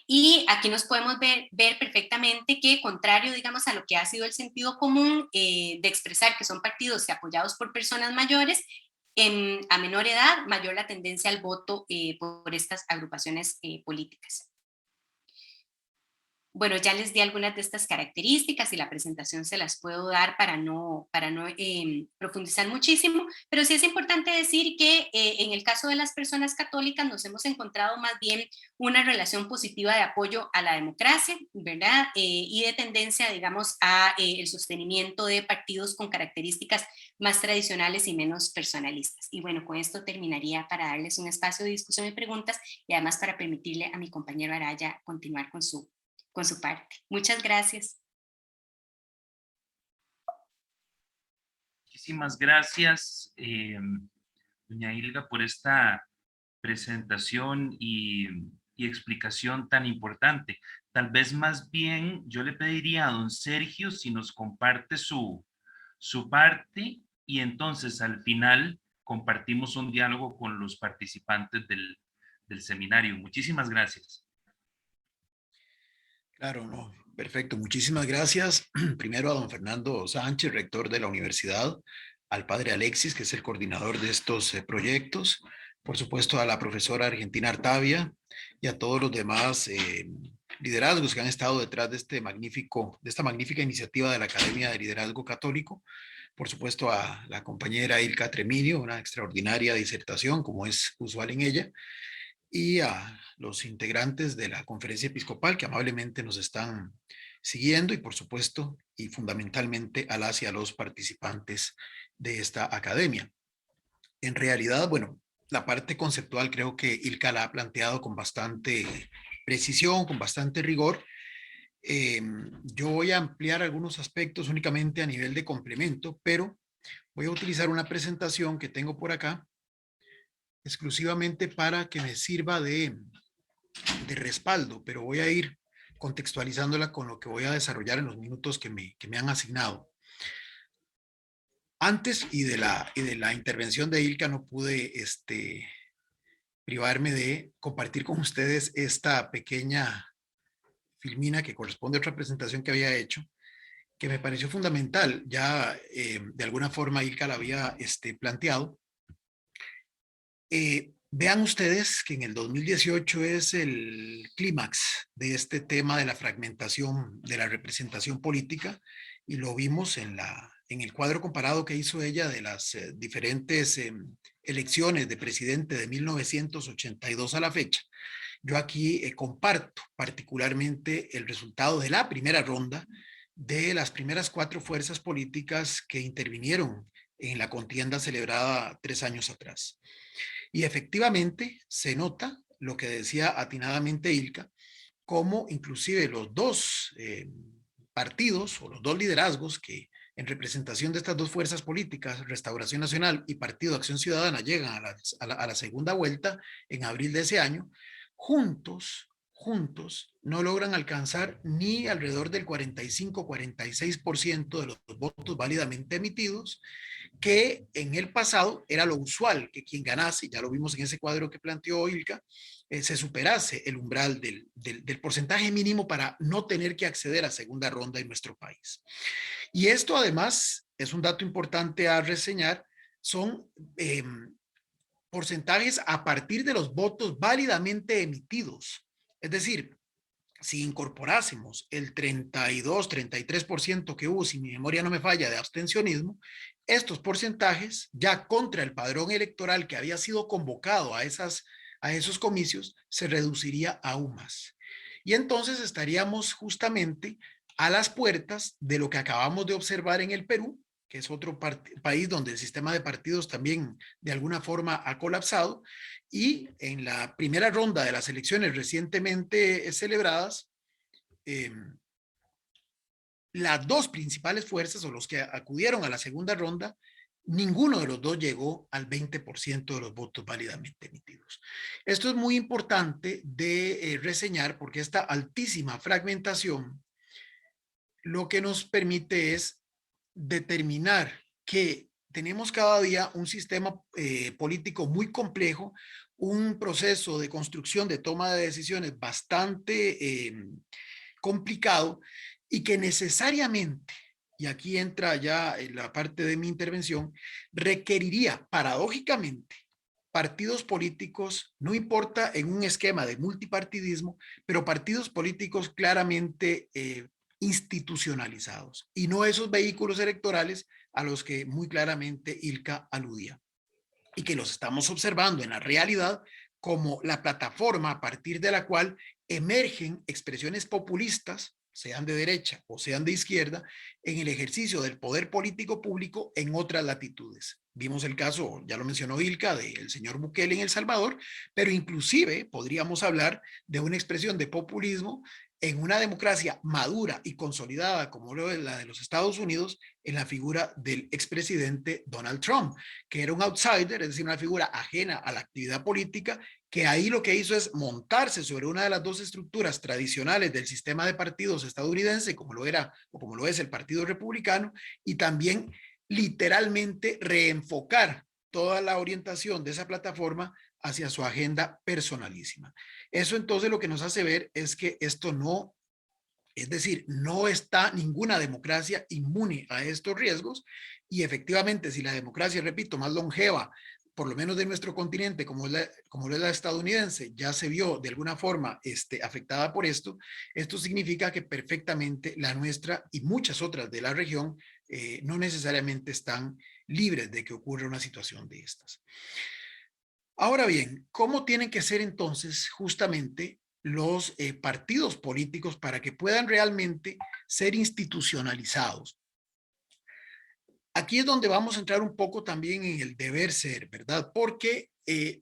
Y aquí nos podemos ver perfectamente que, contrario, digamos, a lo que ha sido el sentido común de expresar que son partidos apoyados por personas mayores, a menor edad, mayor la tendencia al voto por estas agrupaciones políticas. Bueno, ya les di algunas de estas características y la presentación se las puedo dar para no profundizar muchísimo, pero sí es importante decir que en el caso de las personas católicas nos hemos encontrado más bien una relación positiva de apoyo a la democracia, ¿verdad? Y de tendencia, digamos, a el sostenimiento de partidos con características más tradicionales y menos personalistas. Y bueno, con esto terminaría para darles un espacio de discusión y preguntas y además para permitirle a mi compañero Araya continuar con su parte. Muchas gracias. Muchísimas gracias, doña Ilga, por esta presentación y explicación tan importante. Tal vez más bien yo le pediría a don Sergio si nos comparte su parte y entonces al final compartimos un diálogo con los participantes del seminario. Muchísimas gracias. Claro, no, perfecto. Muchísimas gracias. Primero a don Fernando Sánchez, rector de la universidad, al padre Alexis, que es el coordinador de estos proyectos, por supuesto a la profesora Argentina Artavia y a todos los demás liderazgos que han estado detrás de de esta magnífica iniciativa de la Academia de Liderazgo Católico. Por supuesto a la compañera Ilka Treminio, una extraordinaria disertación como es usual en ella, y a los integrantes de la conferencia episcopal que amablemente nos están siguiendo, y por supuesto y fundamentalmente a las y a los participantes de esta academia. En realidad, bueno, la parte conceptual creo que Ilka la ha planteado con bastante precisión, con bastante rigor. Yo voy a ampliar algunos aspectos únicamente a nivel de complemento, pero voy a utilizar una presentación que tengo por acá exclusivamente para que me sirva de respaldo, pero voy a ir contextualizándola con lo que voy a desarrollar en los minutos que me han asignado. Antes y de la intervención de Ilka no pude privarme de compartir con ustedes esta pequeña filmina que corresponde a otra presentación que había hecho, que me pareció fundamental. Ya de alguna forma Ilka la había planteado. Vean ustedes que en el 2018 es el clímax de este tema de la fragmentación de la representación política, y lo vimos en el cuadro comparado que hizo ella de las diferentes elecciones de presidente de 1982 a la fecha. Yo aquí comparto particularmente el resultado de la primera ronda de las primeras 4 fuerzas políticas que intervinieron en la contienda celebrada 3 años atrás. Y efectivamente se nota lo que decía atinadamente Ilka, como inclusive los dos partidos o los dos liderazgos que en representación de estas dos fuerzas políticas, Restauración Nacional y Partido Acción Ciudadana, llegan a la segunda vuelta en abril de ese año, juntos no logran alcanzar ni alrededor del 45-46% de los votos válidamente emitidos, que en el pasado era lo usual, que quien ganase, ya lo vimos en ese cuadro que planteó Ilka, se superase el umbral del porcentaje mínimo para no tener que acceder a segunda ronda en nuestro país. Y esto además es un dato importante a reseñar, son porcentajes a partir de los votos válidamente emitidos. Es decir, si incorporásemos el 32-33% que hubo, si mi memoria no me falla, de abstencionismo, estos porcentajes ya contra el padrón electoral que había sido convocado a esos comicios se reduciría aún más. Y entonces estaríamos justamente a las puertas de lo que acabamos de observar en el Perú, que es otro país donde el sistema de partidos también de alguna forma ha colapsado, y en la primera ronda de las elecciones recientemente celebradas, las dos principales fuerzas o los que acudieron a la segunda ronda, ninguno de los dos llegó al 20% de los votos válidamente emitidos. Esto es muy importante de reseñar, porque esta altísima fragmentación lo que nos permite es determinar que tenemos cada día un sistema político muy complejo, un proceso de construcción de toma de decisiones bastante complicado, y que necesariamente, y aquí entra ya en la parte de mi intervención, requeriría paradójicamente partidos políticos, no importa en un esquema de multipartidismo, pero partidos políticos claramente institucionalizados, y no esos vehículos electorales a los que muy claramente Ilka aludía, y que los estamos observando en la realidad como la plataforma a partir de la cual emergen expresiones populistas, sean de derecha o sean de izquierda, en el ejercicio del poder político público en otras latitudes. Vimos el caso, ya lo mencionó Ilka, del señor Bukele en El Salvador, pero inclusive podríamos hablar de una expresión de populismo en una democracia madura y consolidada como la de los Estados Unidos, en la figura del expresidente Donald Trump, que era un outsider, es decir, una figura ajena a la actividad política, que ahí lo que hizo es montarse sobre una de las dos estructuras tradicionales del sistema de partidos estadounidense, como lo era o como lo es el Partido Republicano, y también literalmente reenfocar toda la orientación de esa plataforma hacia su agenda personalísima. Eso entonces lo que nos hace ver es que esto no, es decir, no está ninguna democracia inmune a estos riesgos, y efectivamente si la democracia, repito, más longeva por lo menos de nuestro continente, como es la estadounidense, ya se vio de alguna forma afectada por esto, esto significa que perfectamente la nuestra y muchas otras de la región no necesariamente están libres de que ocurra una situación de estas. Ahora bien, ¿cómo tienen que ser entonces justamente los partidos políticos para que puedan realmente ser institucionalizados? Aquí es donde vamos a entrar un poco también en el deber ser, ¿verdad? Porque,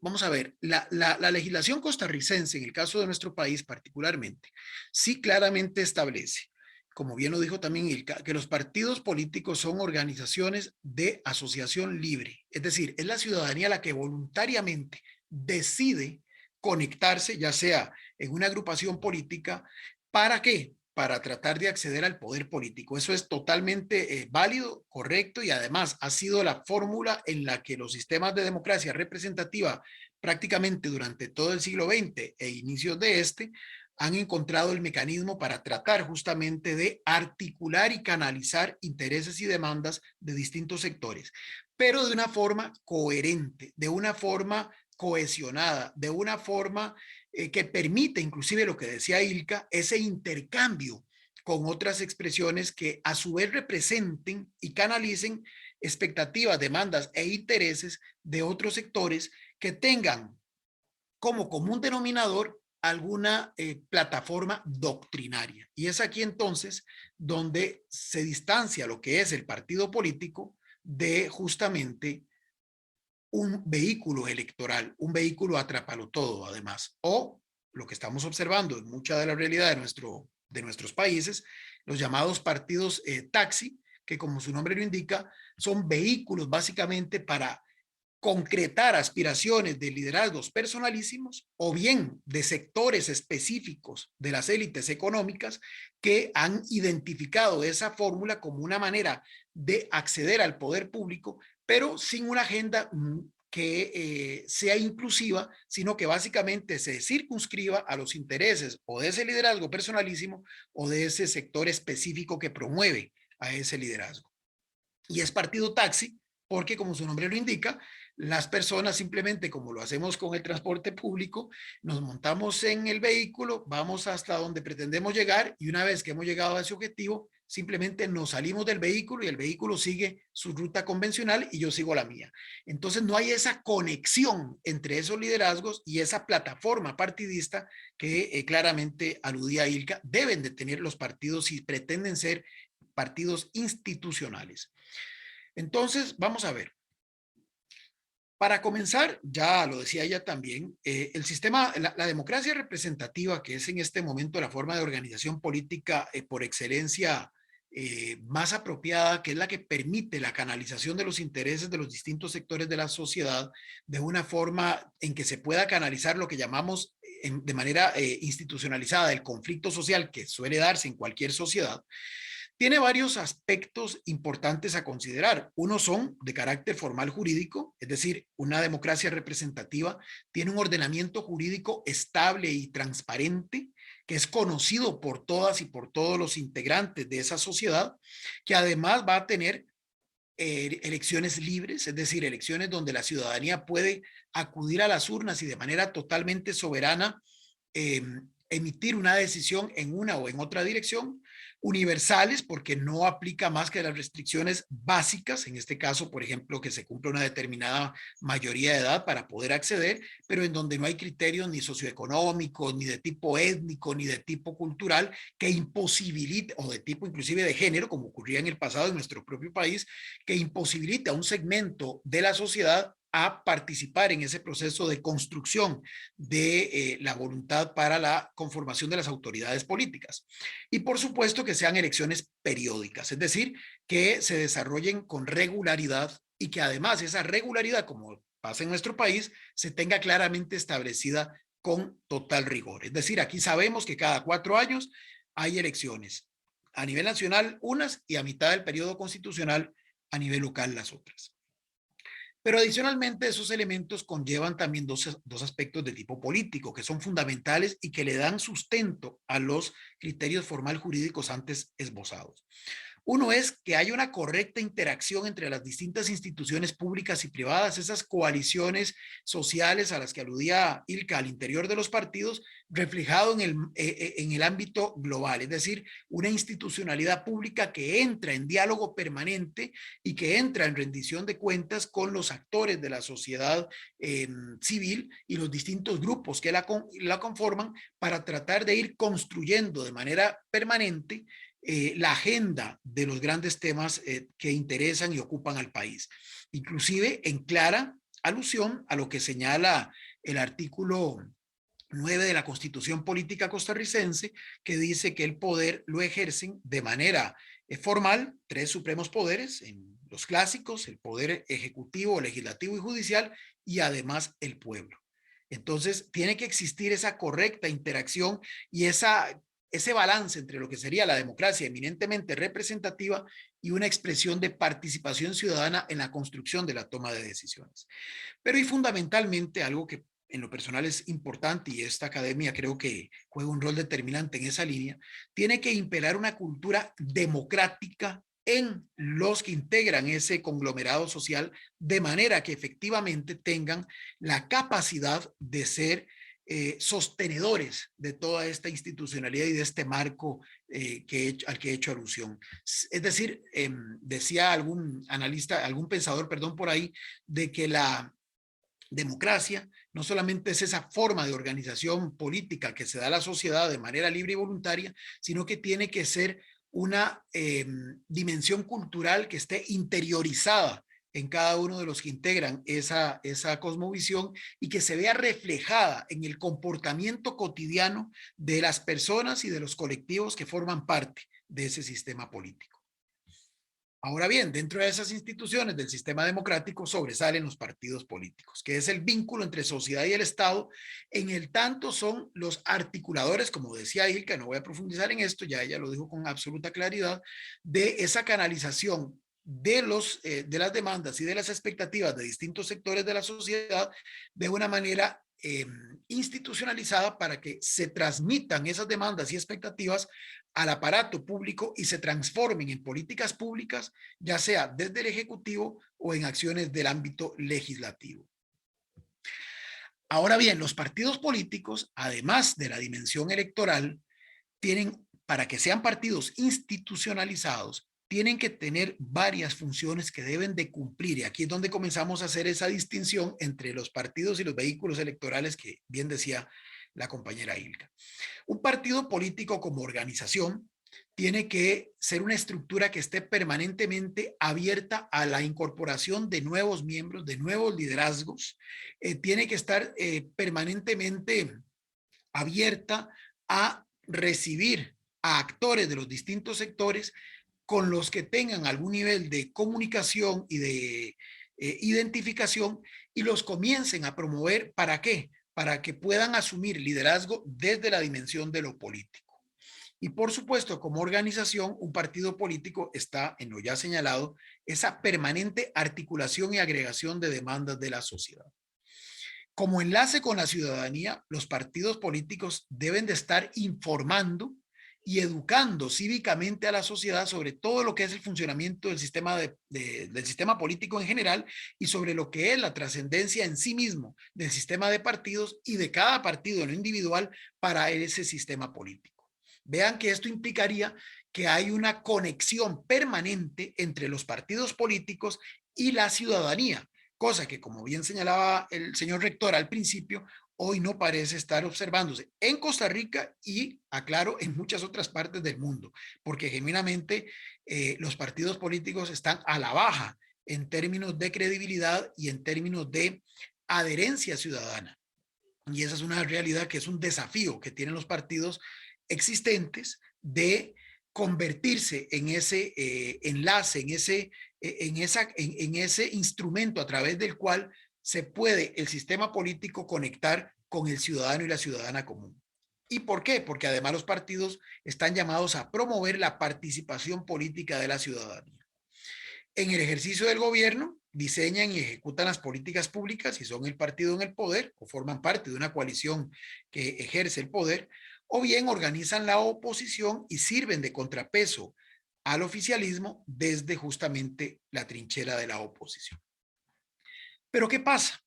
vamos a ver, la legislación costarricense, en el caso de nuestro país particularmente, sí claramente establece, como bien lo dijo también Ilka, que los partidos políticos son organizaciones de asociación libre. Es decir, es la ciudadanía la que voluntariamente decide conectarse, ya sea en una agrupación política. ¿Para qué? Para tratar de acceder al poder político. Eso es totalmente válido, correcto, y además ha sido la fórmula en la que los sistemas de democracia representativa prácticamente durante todo el siglo XX e inicios de este han encontrado el mecanismo para tratar justamente de articular y canalizar intereses y demandas de distintos sectores, pero de una forma coherente, de una forma cohesionada, de una forma que permite, inclusive lo que decía Ilka, ese intercambio con otras expresiones que a su vez representen y canalicen expectativas, demandas e intereses de otros sectores que tengan como común denominador alguna plataforma doctrinaria. Y es aquí entonces donde se distancia lo que es el partido político de justamente un vehículo electoral, un vehículo atrapalotodo además, o lo que estamos observando en mucha de la realidad de nuestros países, los llamados partidos taxi, que como su nombre lo indica, son vehículos básicamente para concretar aspiraciones de liderazgos personalísimos o bien de sectores específicos de las élites económicas que han identificado esa fórmula como una manera de acceder al poder público, pero sin una agenda que sea inclusiva, sino que básicamente se circunscriba a los intereses o de ese liderazgo personalísimo o de ese sector específico que promueve a ese liderazgo. Y es partido taxi porque, como su nombre lo indica, las personas simplemente, como lo hacemos con el transporte público, nos montamos en el vehículo, vamos hasta donde pretendemos llegar y una vez que hemos llegado a ese objetivo, simplemente nos salimos del vehículo y el vehículo sigue su ruta convencional y yo sigo la mía. Entonces no hay esa conexión entre esos liderazgos y esa plataforma partidista que claramente aludía Ilka, deben de tener los partidos si pretenden ser partidos institucionales. Entonces, vamos a ver. Para comenzar, ya lo decía ella también, el sistema, la democracia representativa, que es en este momento la forma de organización política por excelencia más apropiada, que es la que permite la canalización de los intereses de los distintos sectores de la sociedad de una forma en que se pueda canalizar lo que llamamos de manera institucionalizada el conflicto social que suele darse en cualquier sociedad. Tiene varios aspectos importantes a considerar. Uno son de carácter formal jurídico, es decir, una democracia representativa tiene un ordenamiento jurídico estable y transparente que es conocido por todas y por todos los integrantes de esa sociedad, que además va a tener elecciones libres, es decir, elecciones donde la ciudadanía puede acudir a las urnas y de manera totalmente soberana eh, emitir una decisión en una o en otra dirección, universales porque no aplica más que las restricciones básicas, en este caso, por ejemplo, que se cumpla una determinada mayoría de edad para poder acceder, pero en donde no hay criterios ni socioeconómicos, ni de tipo étnico, ni de tipo cultural que imposibilite, o de tipo inclusive de género, como ocurría en el pasado en nuestro propio país, que imposibilite a un segmento de la sociedad a participar en ese proceso de construcción de la voluntad para la conformación de las autoridades políticas. Y por supuesto que sean elecciones periódicas, es decir, que se desarrollen con regularidad y que además esa regularidad, como pasa en nuestro país, se tenga claramente establecida con total rigor. Es decir, aquí sabemos que cada 4 años hay elecciones. A nivel nacional unas y a mitad del periodo constitucional a nivel local las otras. Pero adicionalmente esos elementos conllevan también dos aspectos de tipo político que son fundamentales y que le dan sustento a los criterios formal jurídicos antes esbozados. Uno es que haya una correcta interacción entre las distintas instituciones públicas y privadas, esas coaliciones sociales a las que aludía Ilka al interior de los partidos, reflejado en el ámbito global, es decir, una institucionalidad pública que entra en diálogo permanente y que entra en rendición de cuentas con los actores de la sociedad civil y los distintos grupos que la conforman para tratar de ir construyendo de manera permanente la agenda de los grandes temas que interesan y ocupan al país. Inclusive en clara alusión a lo que señala el artículo 9 de la Constitución Política Costarricense, que dice que el poder lo ejercen de manera formal tres supremos poderes, en los clásicos, el poder ejecutivo, legislativo y judicial, y además el pueblo. Entonces, tiene que existir esa correcta interacción y ese balance entre lo que sería la democracia eminentemente representativa y una expresión de participación ciudadana en la construcción de la toma de decisiones. Pero y fundamentalmente algo que en lo personal es importante y esta academia creo que juega un rol determinante en esa línea, tiene que imperar una cultura democrática en los que integran ese conglomerado social de manera que efectivamente tengan la capacidad de ser sostenedores de toda esta institucionalidad y de este marco al que he hecho alusión. Es decir, decía algún analista, algún pensador, perdón, por ahí, de que la democracia no solamente es esa forma de organización política que se da a la sociedad de manera libre y voluntaria, sino que tiene que ser una dimensión cultural que esté interiorizada en cada uno de los que integran esa cosmovisión y que se vea reflejada en el comportamiento cotidiano de las personas y de los colectivos que forman parte de ese sistema político. Ahora bien, dentro de esas instituciones del sistema democrático sobresalen los partidos políticos, que es el vínculo entre sociedad y el Estado. En el tanto son los articuladores, como decía Ilka, no voy a profundizar en esto, ya ella lo dijo con absoluta claridad, de esa canalización de las demandas y de las expectativas de distintos sectores de la sociedad de una manera institucionalizada para que se transmitan esas demandas y expectativas al aparato público y se transformen en políticas públicas, ya sea desde el Ejecutivo o en acciones del ámbito legislativo. Ahora bien, los partidos políticos, además de la dimensión electoral, tienen, para que sean partidos institucionalizados, tienen que tener varias funciones que deben de cumplir. Y aquí es donde comenzamos a hacer esa distinción entre los partidos y los vehículos electorales que bien decía la compañera Ilka. Un partido político como organización tiene que ser una estructura que esté permanentemente abierta a la incorporación de nuevos miembros, de nuevos liderazgos. Tiene que estar permanentemente abierta a recibir a actores de los distintos sectores con los que tengan algún nivel de comunicación y de identificación y los comiencen a promover. ¿Para qué? Para que puedan asumir liderazgo desde la dimensión de lo político. Y por supuesto, como organización, un partido político está, en lo ya señalado, esa permanente articulación y agregación de demandas de la sociedad. Como enlace con la ciudadanía, los partidos políticos deben de estar informando y educando cívicamente a la sociedad sobre todo lo que es el funcionamiento del sistema, del sistema político en general y sobre lo que es la trascendencia en sí mismo del sistema de partidos y de cada partido en lo individual para ese sistema político. Vean que esto implicaría que hay una conexión permanente entre los partidos políticos y la ciudadanía, cosa que, como bien señalaba el señor rector al principio, hoy no parece estar observándose en Costa Rica y, aclaro, en muchas otras partes del mundo, porque genuinamente los partidos políticos están a la baja en términos de credibilidad y en términos de adherencia ciudadana. Y esa es una realidad que es un desafío que tienen los partidos existentes de convertirse en ese enlace, en ese instrumento a través del cual se puede el sistema político conectar con el ciudadano y la ciudadana común. ¿Y por qué? Porque además los partidos están llamados a promover la participación política de la ciudadanía. En el ejercicio del gobierno, diseñan y ejecutan las políticas públicas y son el partido en el poder o forman parte de una coalición que ejerce el poder, o bien organizan la oposición y sirven de contrapeso al oficialismo desde justamente la trinchera de la oposición. Pero ¿qué pasa?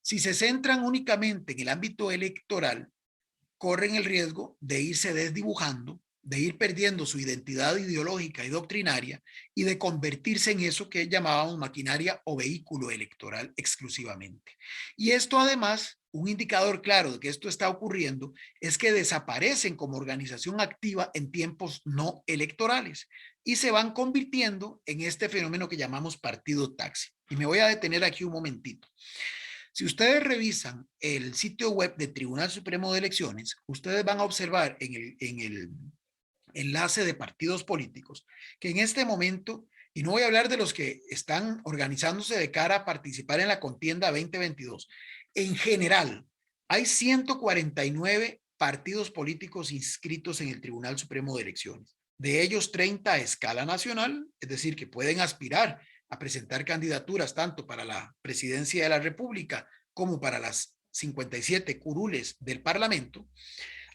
Si se centran únicamente en el ámbito electoral, corren el riesgo de irse desdibujando, de ir perdiendo su identidad ideológica y doctrinaria y de convertirse en eso que llamábamos maquinaria o vehículo electoral exclusivamente. Y esto además, un indicador claro de que esto está ocurriendo es que desaparecen como organización activa en tiempos no electorales y se van convirtiendo en este fenómeno que llamamos partido taxi. Y me voy a detener aquí un momentito. Si ustedes revisan el sitio web del Tribunal Supremo de Elecciones, ustedes van a observar en el enlace de partidos políticos que en este momento, y no voy a hablar de los que están organizándose de cara a participar en la contienda 2022, en general hay 149 partidos políticos inscritos en el Tribunal Supremo de Elecciones. De ellos 30 a escala nacional, es decir, que pueden aspirar a presentar candidaturas tanto para la presidencia de la República como para las 57 curules del Parlamento.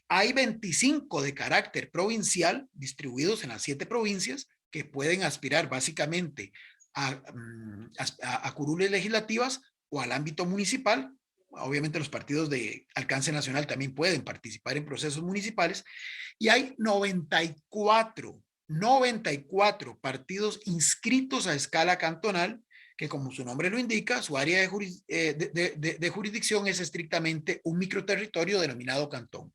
Hay 25 de carácter provincial distribuidos en las 7 provincias que pueden aspirar básicamente a curules legislativas o al ámbito municipal. Obviamente los partidos de alcance nacional también pueden participar en procesos municipales. Y hay 94 partidos inscritos a escala cantonal, que como su nombre lo indica, su área de jurisdicción es estrictamente un microterritorio denominado cantón.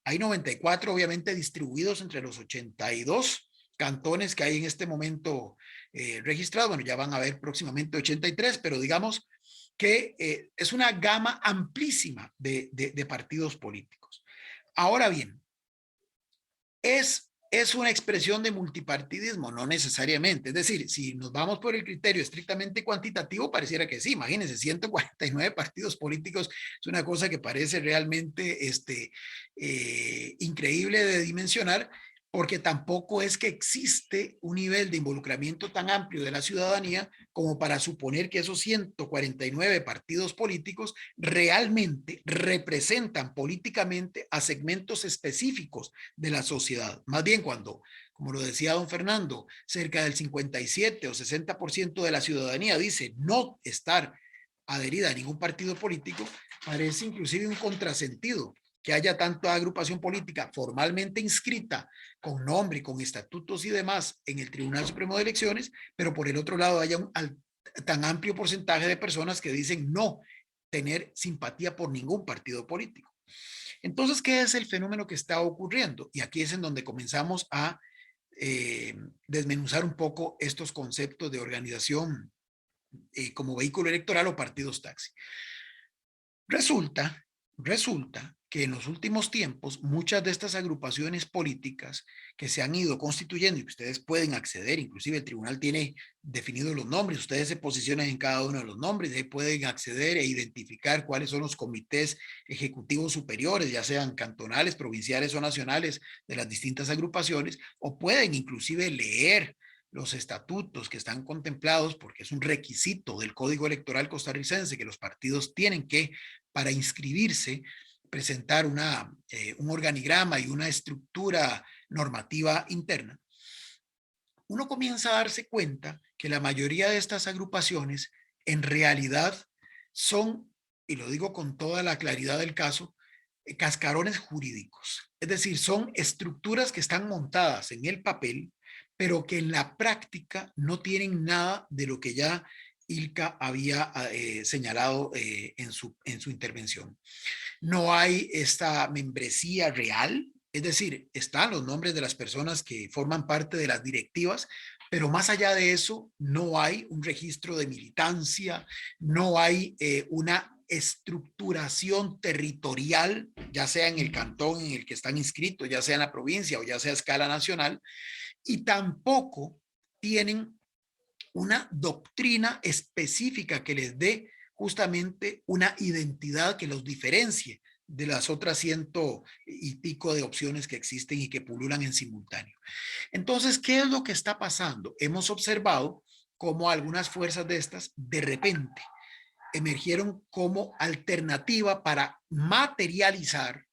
Hay 94 obviamente distribuidos entre los 82 cantones que hay en este momento registrados. Bueno, ya van a haber próximamente 83, pero digamos que es una gama amplísima de partidos políticos. Ahora bien, ¿es una expresión de multipartidismo? No necesariamente. Es decir, si nos vamos por el criterio estrictamente cuantitativo, pareciera que sí. Imagínense, 149 partidos políticos es una cosa que parece realmente increíble de dimensionar, porque tampoco es que existe un nivel de involucramiento tan amplio de la ciudadanía como para suponer que esos 149 partidos políticos realmente representan políticamente a segmentos específicos de la sociedad. Más bien cuando, como lo decía don Fernando, cerca del 57 o 60% de la ciudadanía dice no estar adherida a ningún partido político, parece inclusive un contrasentido que haya tanta agrupación política formalmente inscrita con nombre y con estatutos y demás en el Tribunal Supremo de Elecciones, pero por el otro lado haya un tan amplio porcentaje de personas que dicen no tener simpatía por ningún partido político. Entonces, ¿qué es el fenómeno que está ocurriendo? Y aquí es en donde comenzamos a desmenuzar un poco estos conceptos de organización como vehículo electoral o partidos taxi. Resulta que en los últimos tiempos muchas de estas agrupaciones políticas que se han ido constituyendo y que ustedes pueden acceder, inclusive el tribunal tiene definidos los nombres, ustedes se posicionan en cada uno de los nombres, y pueden acceder e identificar cuáles son los comités ejecutivos superiores, ya sean cantonales, provinciales o nacionales de las distintas agrupaciones, o pueden inclusive leer los estatutos que están contemplados, porque es un requisito del Código Electoral costarricense que los partidos tienen que, para inscribirse, presentar un organigrama y una estructura normativa interna. Uno comienza a darse cuenta que la mayoría de estas agrupaciones en realidad son, y lo digo con toda la claridad del caso, cascarones jurídicos. Es decir, son estructuras que están montadas en el papel, pero que en la práctica no tienen nada de lo que ya Ilka había señalado en su intervención. No hay esta membresía real, es decir, están los nombres de las personas que forman parte de las directivas, pero más allá de eso, no hay un registro de militancia, no hay una estructuración territorial, ya sea en el cantón en el que están inscritos, ya sea en la provincia o ya sea a escala nacional, y tampoco tienen una doctrina específica que les dé justamente una identidad que los diferencie de las otras 100 y pico de opciones que existen y que pululan en simultáneo. Entonces, ¿qué es lo que está pasando? Hemos observado cómo algunas fuerzas de estas de repente emergieron como alternativa para materializar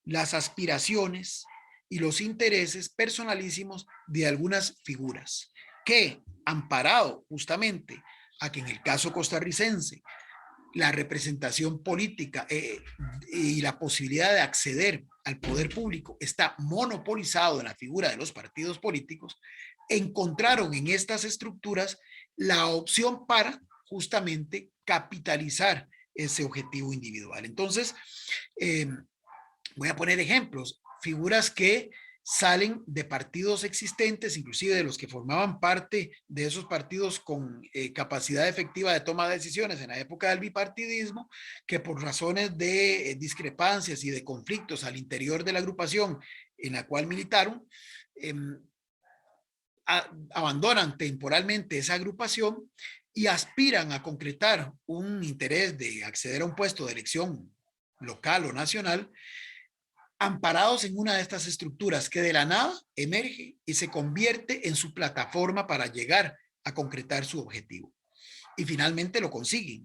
las aspiraciones y los intereses personalísimos de algunas figuras que, amparado justamente a que en el caso costarricense la representación política y la posibilidad de acceder al poder público está monopolizado en la figura de los partidos políticos, encontraron en estas estructuras la opción para justamente capitalizar ese objetivo individual. Entonces, voy a poner ejemplos, figuras que salen de partidos existentes, inclusive de los que formaban parte de esos partidos con capacidad efectiva de toma de decisiones en la época del bipartidismo, que por razones de discrepancias y de conflictos al interior de la agrupación en la cual militaron, abandonan temporalmente esa agrupación y aspiran a concretar un interés de acceder a un puesto de elección local o nacional, amparados en una de estas estructuras que de la nada emerge y se convierte en su plataforma para llegar a concretar su objetivo. Y finalmente lo consiguen.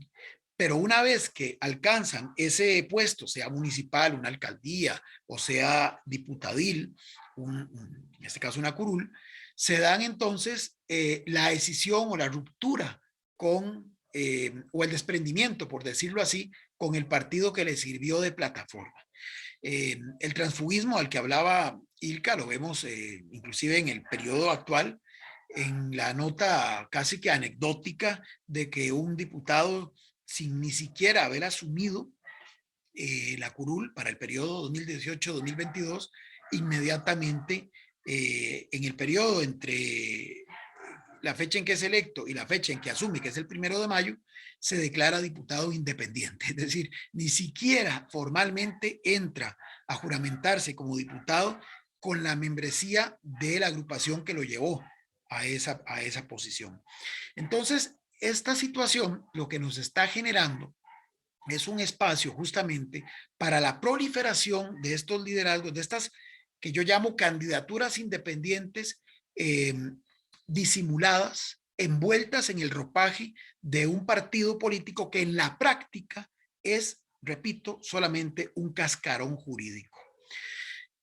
Pero una vez que alcanzan ese puesto, sea municipal, una alcaldía, o sea diputadil, en este caso una curul, se dan entonces la decisión o la ruptura con, o el desprendimiento, por decirlo así, con el partido que les sirvió de plataforma. El transfugismo al que hablaba Ilka lo vemos inclusive en el periodo actual, en la nota casi que anecdótica de que un diputado, sin ni siquiera haber asumido la curul para el periodo 2018-2022, inmediatamente en el periodo entre la fecha en que es electo y la fecha en que asume, que es el 1 de mayo, se declara diputado independiente. Es decir, ni siquiera formalmente entra a juramentarse como diputado con la membresía de la agrupación que lo llevó a esa posición. Entonces, esta situación lo que nos está generando es un espacio justamente para la proliferación de estos liderazgos, de estas que yo llamo candidaturas independientes disimuladas, envueltas en el ropaje de un partido político que en la práctica es, repito, solamente un cascarón jurídico.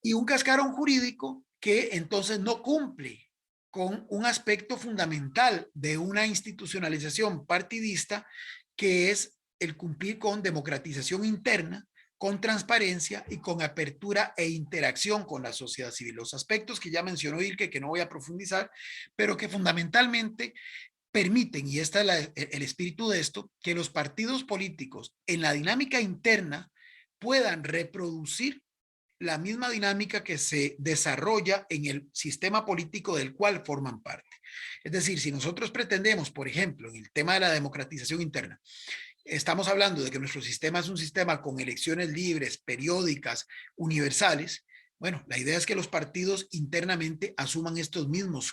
Y un cascarón jurídico que entonces no cumple con un aspecto fundamental de una institucionalización partidista, que es el cumplir con democratización interna, con transparencia y con apertura e interacción con la sociedad civil. Los aspectos que ya mencionó Ilke, que no voy a profundizar, pero que fundamentalmente permiten, y este es el espíritu de esto, que los partidos políticos en la dinámica interna puedan reproducir la misma dinámica que se desarrolla en el sistema político del cual forman parte. Es decir, si nosotros pretendemos, por ejemplo, en el tema de la democratización interna, estamos hablando de que nuestro sistema es un sistema con elecciones libres, periódicas, universales. Bueno, la idea es que los partidos internamente asuman estos mismos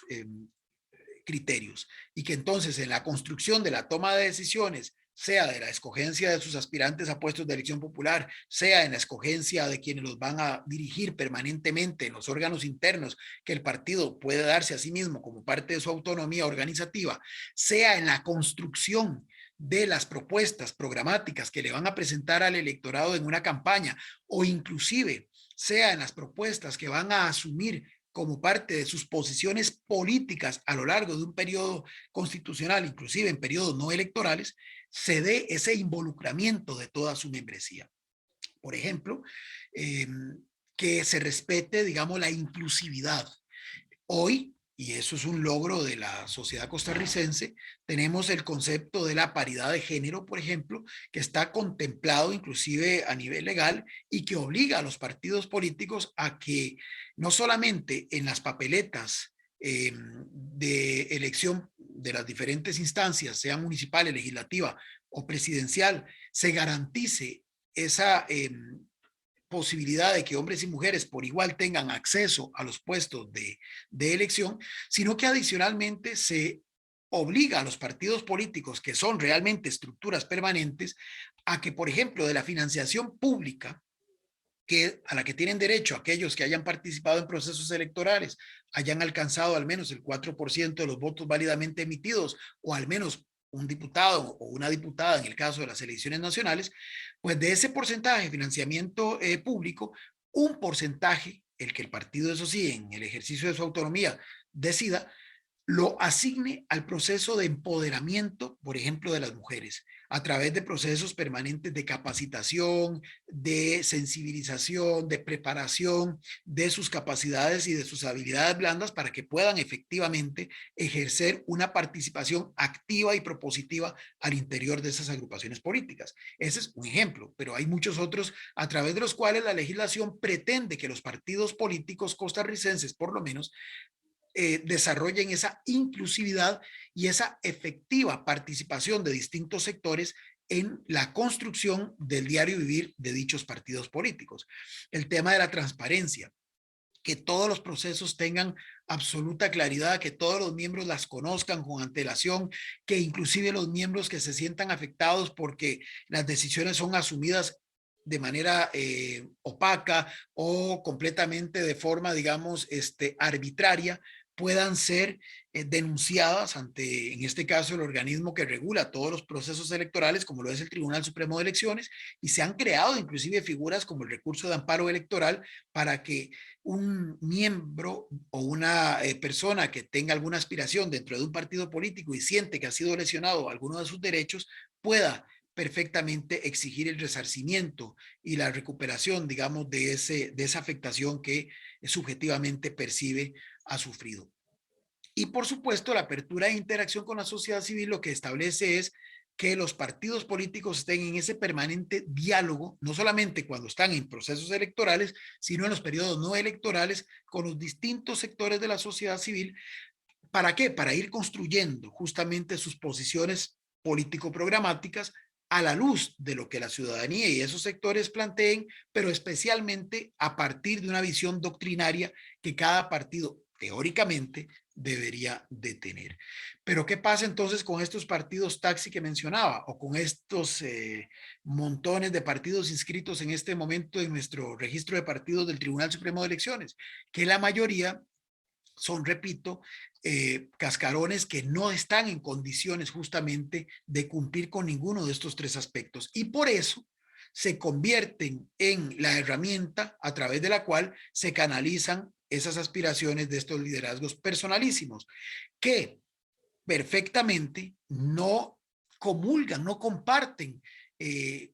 criterios y que entonces en la construcción de la toma de decisiones, sea de la escogencia de sus aspirantes a puestos de elección popular, sea en la escogencia de quienes los van a dirigir permanentemente en los órganos internos que el partido puede darse a sí mismo como parte de su autonomía organizativa, sea en la construcción de las propuestas programáticas que le van a presentar al electorado en una campaña, o inclusive sea en las propuestas que van a asumir como parte de sus posiciones políticas a lo largo de un periodo constitucional, inclusive en periodos no electorales, se dé ese involucramiento de toda su membresía. Por ejemplo, que se respete, digamos, la inclusividad. Hoy, y eso es un logro de la sociedad costarricense, tenemos el concepto de la paridad de género, por ejemplo, que está contemplado inclusive a nivel legal y que obliga a los partidos políticos a que no solamente en las papeletas de elección de las diferentes instancias, sea municipal, legislativa o presidencial, se garantice esa posibilidad de que hombres y mujeres por igual tengan acceso a los puestos de elección, sino que adicionalmente se obliga a los partidos políticos, que son realmente estructuras permanentes, a que, por ejemplo, de la financiación pública a la que tienen derecho aquellos que hayan participado en procesos electorales, hayan alcanzado al menos el 4% de los votos válidamente emitidos, o al menos un diputado o una diputada en el caso de las elecciones nacionales, pues de ese porcentaje de financiamiento público, un porcentaje el que el partido, eso sí, en el ejercicio de su autonomía decida, lo asigne al proceso de empoderamiento, por ejemplo, de las mujeres, a través de procesos permanentes de capacitación, de sensibilización, de preparación de sus capacidades y de sus habilidades blandas para que puedan efectivamente ejercer una participación activa y propositiva al interior de esas agrupaciones políticas. Ese es un ejemplo, pero hay muchos otros a través de los cuales la legislación pretende que los partidos políticos costarricenses, por lo menos, desarrollen esa inclusividad y esa efectiva participación de distintos sectores en la construcción del diario vivir de dichos partidos políticos. El tema de la transparencia, que todos los procesos tengan absoluta claridad, que todos los miembros las conozcan con antelación, que inclusive los miembros que se sientan afectados porque las decisiones son asumidas de manera opaca o completamente de forma, digamos, arbitraria, puedan ser denunciadas ante, en este caso, el organismo que regula todos los procesos electorales, como lo es el Tribunal Supremo de Elecciones, y se han creado inclusive figuras como el recurso de amparo electoral para que un miembro o una persona que tenga alguna aspiración dentro de un partido político y siente que ha sido lesionado alguno de sus derechos pueda perfectamente exigir el resarcimiento y la recuperación, digamos, de esa afectación que subjetivamente percibe ha sufrido. Y por supuesto, la apertura de interacción con la sociedad civil lo que establece es que los partidos políticos estén en ese permanente diálogo, no solamente cuando están en procesos electorales, sino en los periodos no electorales con los distintos sectores de la sociedad civil. ¿Para qué? Para ir construyendo justamente sus posiciones político-programáticas a la luz de lo que la ciudadanía y esos sectores planteen, pero especialmente a partir de una visión doctrinaria que cada partido teóricamente debería de tener. Pero ¿qué pasa entonces con estos partidos taxi que mencionaba o con estos montones de partidos inscritos en este momento en nuestro registro de partidos del Tribunal Supremo de Elecciones? Que la mayoría son, repito, cascarones que no están en condiciones justamente de cumplir con ninguno de estos tres aspectos. Y por eso se convierten en la herramienta a través de la cual se canalizan esas aspiraciones de estos liderazgos personalísimos, que perfectamente no comulgan, no comparten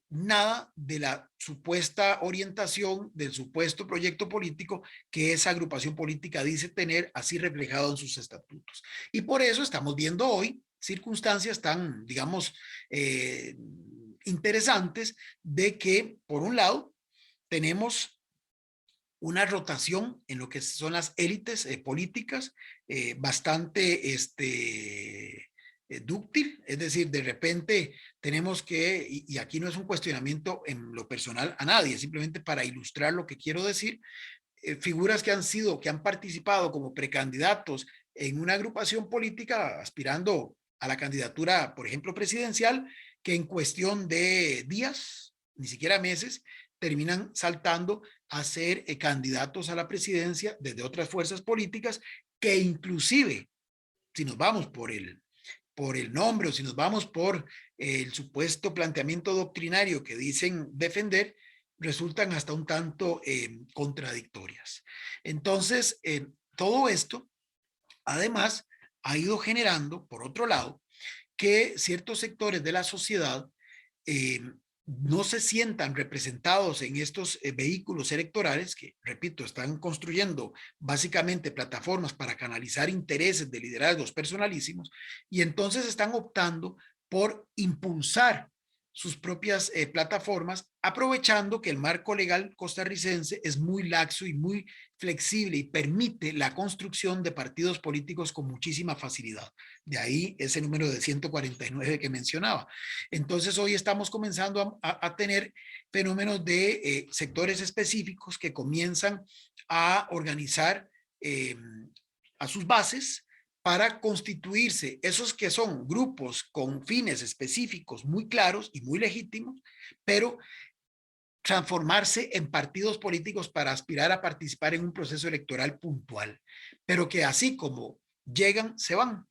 nada de la supuesta orientación del supuesto proyecto político que esa agrupación política dice tener así reflejado en sus estatutos. Y por eso estamos viendo hoy circunstancias tan, digamos, interesantes de que, por un lado, tenemos una rotación en lo que son las élites políticas bastante dúctil, es decir, de repente tenemos que, y aquí no es un cuestionamiento en lo personal a nadie, simplemente para ilustrar lo que quiero decir, figuras que han participado como precandidatos en una agrupación política aspirando a la candidatura, por ejemplo, presidencial, que en cuestión de días, ni siquiera meses, terminan saltando a ser candidatos a la presidencia desde otras fuerzas políticas que inclusive, si nos vamos por el nombre o si nos vamos por el supuesto planteamiento doctrinario que dicen defender, resultan hasta un tanto contradictorias. Entonces, todo esto, además, ha ido generando, por otro lado, que ciertos sectores de la sociedad no se sientan representados en estos vehículos electorales que, repito, están construyendo básicamente plataformas para canalizar intereses de liderazgos personalísimos y entonces están optando por impulsar sus propias plataformas, aprovechando que el marco legal costarricense es muy laxo y muy flexible y permite la construcción de partidos políticos con muchísima facilidad. De ahí ese número de 149 que mencionaba. Entonces hoy estamos comenzando a tener fenómenos de sectores específicos que comienzan a organizar a sus bases para constituirse esos que son grupos con fines específicos muy claros y muy legítimos, pero transformarse en partidos políticos para aspirar a participar en un proceso electoral puntual, pero que así como llegan, se van.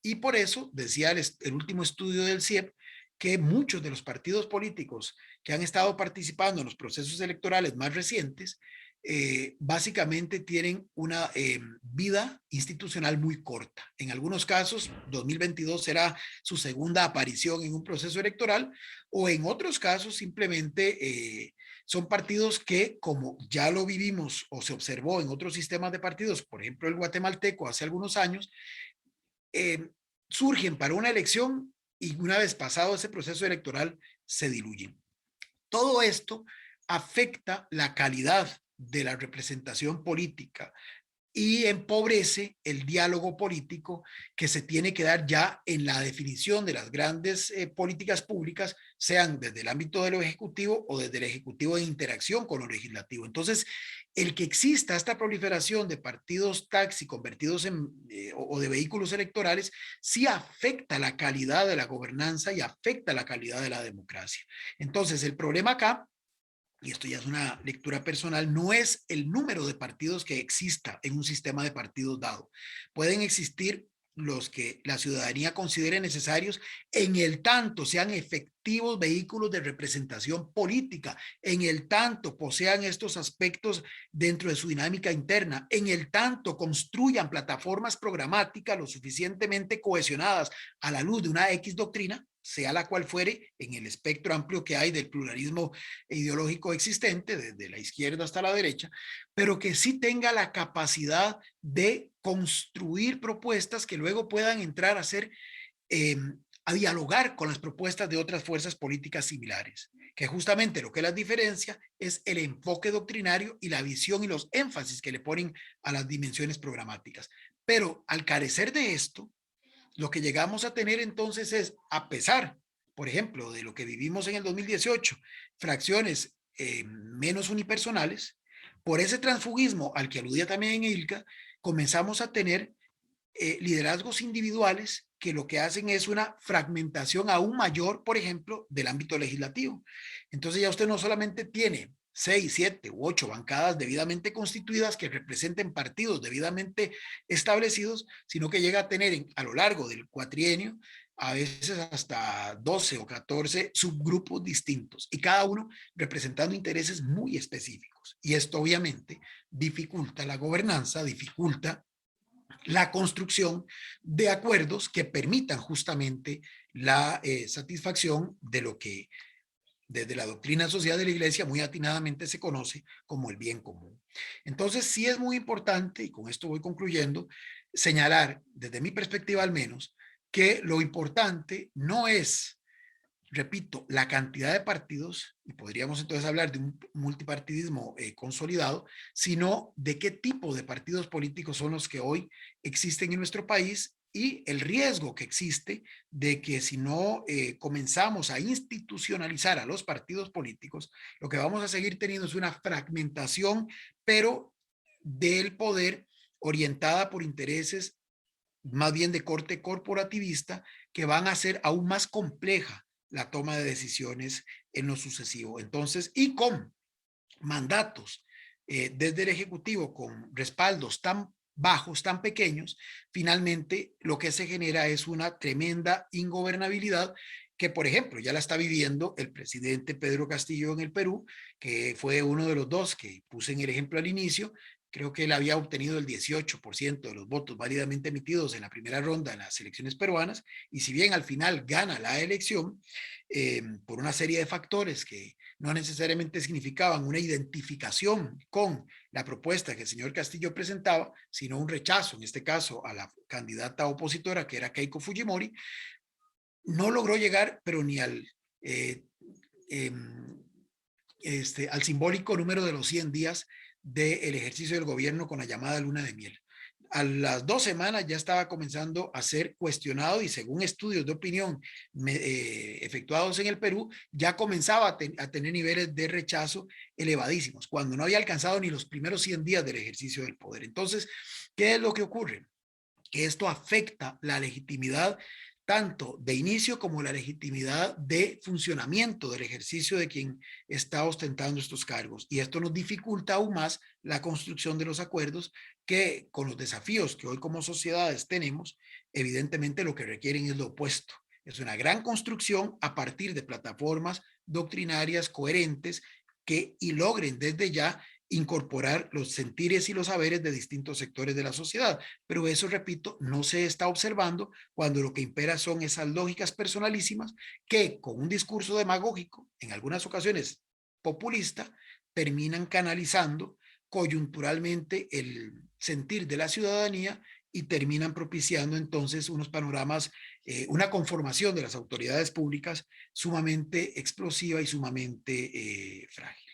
Y por eso, decía el último estudio del CIEP, que muchos de los partidos políticos que han estado participando en los procesos electorales más recientes básicamente tienen una vida institucional muy corta. En algunos casos, 2022 será su segunda aparición en un proceso electoral, o en otros casos simplemente son partidos que, como ya lo vivimos o se observó en otros sistemas de partidos, por ejemplo el guatemalteco hace algunos años, eh, surgen para una elección y una vez pasado ese proceso electoral se diluyen. Todo esto afecta la calidad de la representación política y empobrece el diálogo político que se tiene que dar ya en la definición de las grandes políticas públicas, sean desde el ámbito de lo ejecutivo o desde el ejecutivo en interacción con lo legislativo. Entonces, el que exista esta proliferación de partidos taxi convertidos en o de vehículos electorales sí afecta la calidad de la gobernanza y afecta la calidad de la democracia. Entonces, el problema acá, y esto ya es una lectura personal, no es el número de partidos que exista en un sistema de partidos dado. Pueden existir los que la ciudadanía considere necesarios, en el tanto sean efectivos vehículos de representación política, en el tanto posean estos aspectos dentro de su dinámica interna, en el tanto construyan plataformas programáticas lo suficientemente cohesionadas a la luz de una X doctrina, sea la cual fuere, en el espectro amplio que hay del pluralismo ideológico existente, desde la izquierda hasta la derecha, pero que sí tenga la capacidad de construir propuestas que luego puedan entrar a ser, a dialogar con las propuestas de otras fuerzas políticas similares, que justamente lo que las diferencia es el enfoque doctrinario y la visión y los énfasis que le ponen a las dimensiones programáticas. Pero al carecer de esto, lo que llegamos a tener entonces es, a pesar, por ejemplo, de lo que vivimos en el 2018, fracciones menos unipersonales, por ese transfugismo al que aludía también Ilka, comenzamos a tener liderazgos individuales que lo que hacen es una fragmentación aún mayor, por ejemplo, del ámbito legislativo. Entonces ya usted no solamente tiene 6, 7 u 8 bancadas debidamente constituidas que representen partidos debidamente establecidos, sino que llega a tener a lo largo del cuatrienio a veces hasta 12 o 14 subgrupos distintos y cada uno representando intereses muy específicos. Y esto obviamente dificulta la gobernanza, dificulta la construcción de acuerdos que permitan justamente la satisfacción de lo que desde la doctrina social de la Iglesia muy atinadamente se conoce como el bien común. Entonces, sí es muy importante, y con esto voy concluyendo, señalar, desde mi perspectiva al menos, que lo importante no es, repito, la cantidad de partidos, y podríamos entonces hablar de un multipartidismo consolidado, sino de qué tipo de partidos políticos son los que hoy existen en nuestro país y el riesgo que existe de que si no comenzamos a institucionalizar a los partidos políticos, lo que vamos a seguir teniendo es una fragmentación, pero del poder orientada por intereses más bien de corte corporativista que van a hacer aún más compleja la toma de decisiones en lo sucesivo. Entonces, y con mandatos desde el Ejecutivo con respaldos tan bajos, tan pequeños, finalmente lo que se genera es una tremenda ingobernabilidad que, por ejemplo, ya la está viviendo el presidente Pedro Castillo en el Perú, que fue uno de los dos que puse en el ejemplo al inicio. Creo que él había obtenido el 18% de los votos válidamente emitidos en la primera ronda en las elecciones peruanas, y si bien al final gana la elección, por una serie de factores que no necesariamente significaban una identificación con la propuesta que el señor Castillo presentaba, sino un rechazo, en este caso, a la candidata opositora, que era Keiko Fujimori, no logró llegar, pero ni al, al simbólico número de los 100 días del ejercicio del gobierno con la llamada luna de miel. A las 2 semanas ya estaba comenzando a ser cuestionado y según estudios de opinión efectuados en el Perú, ya comenzaba a tener niveles de rechazo elevadísimos, cuando no había alcanzado ni los primeros 100 días del ejercicio del poder. Entonces, ¿qué es lo que ocurre? Que esto afecta la legitimidad tanto de inicio como la legitimidad de funcionamiento del ejercicio de quien está ostentando estos cargos. Y esto nos dificulta aún más la construcción de los acuerdos que con los desafíos que hoy como sociedades tenemos, evidentemente lo que requieren es lo opuesto. Es una gran construcción a partir de plataformas doctrinarias coherentes que y logren desde ya incorporar los sentires y los saberes de distintos sectores de la sociedad. Pero eso, repito, no se está observando cuando lo que impera son esas lógicas personalísimas que con un discurso demagógico, en algunas ocasiones populista, terminan canalizando coyunturalmente el sentir de la ciudadanía y terminan propiciando entonces unos panoramas, una conformación de las autoridades públicas sumamente explosiva y sumamente frágil.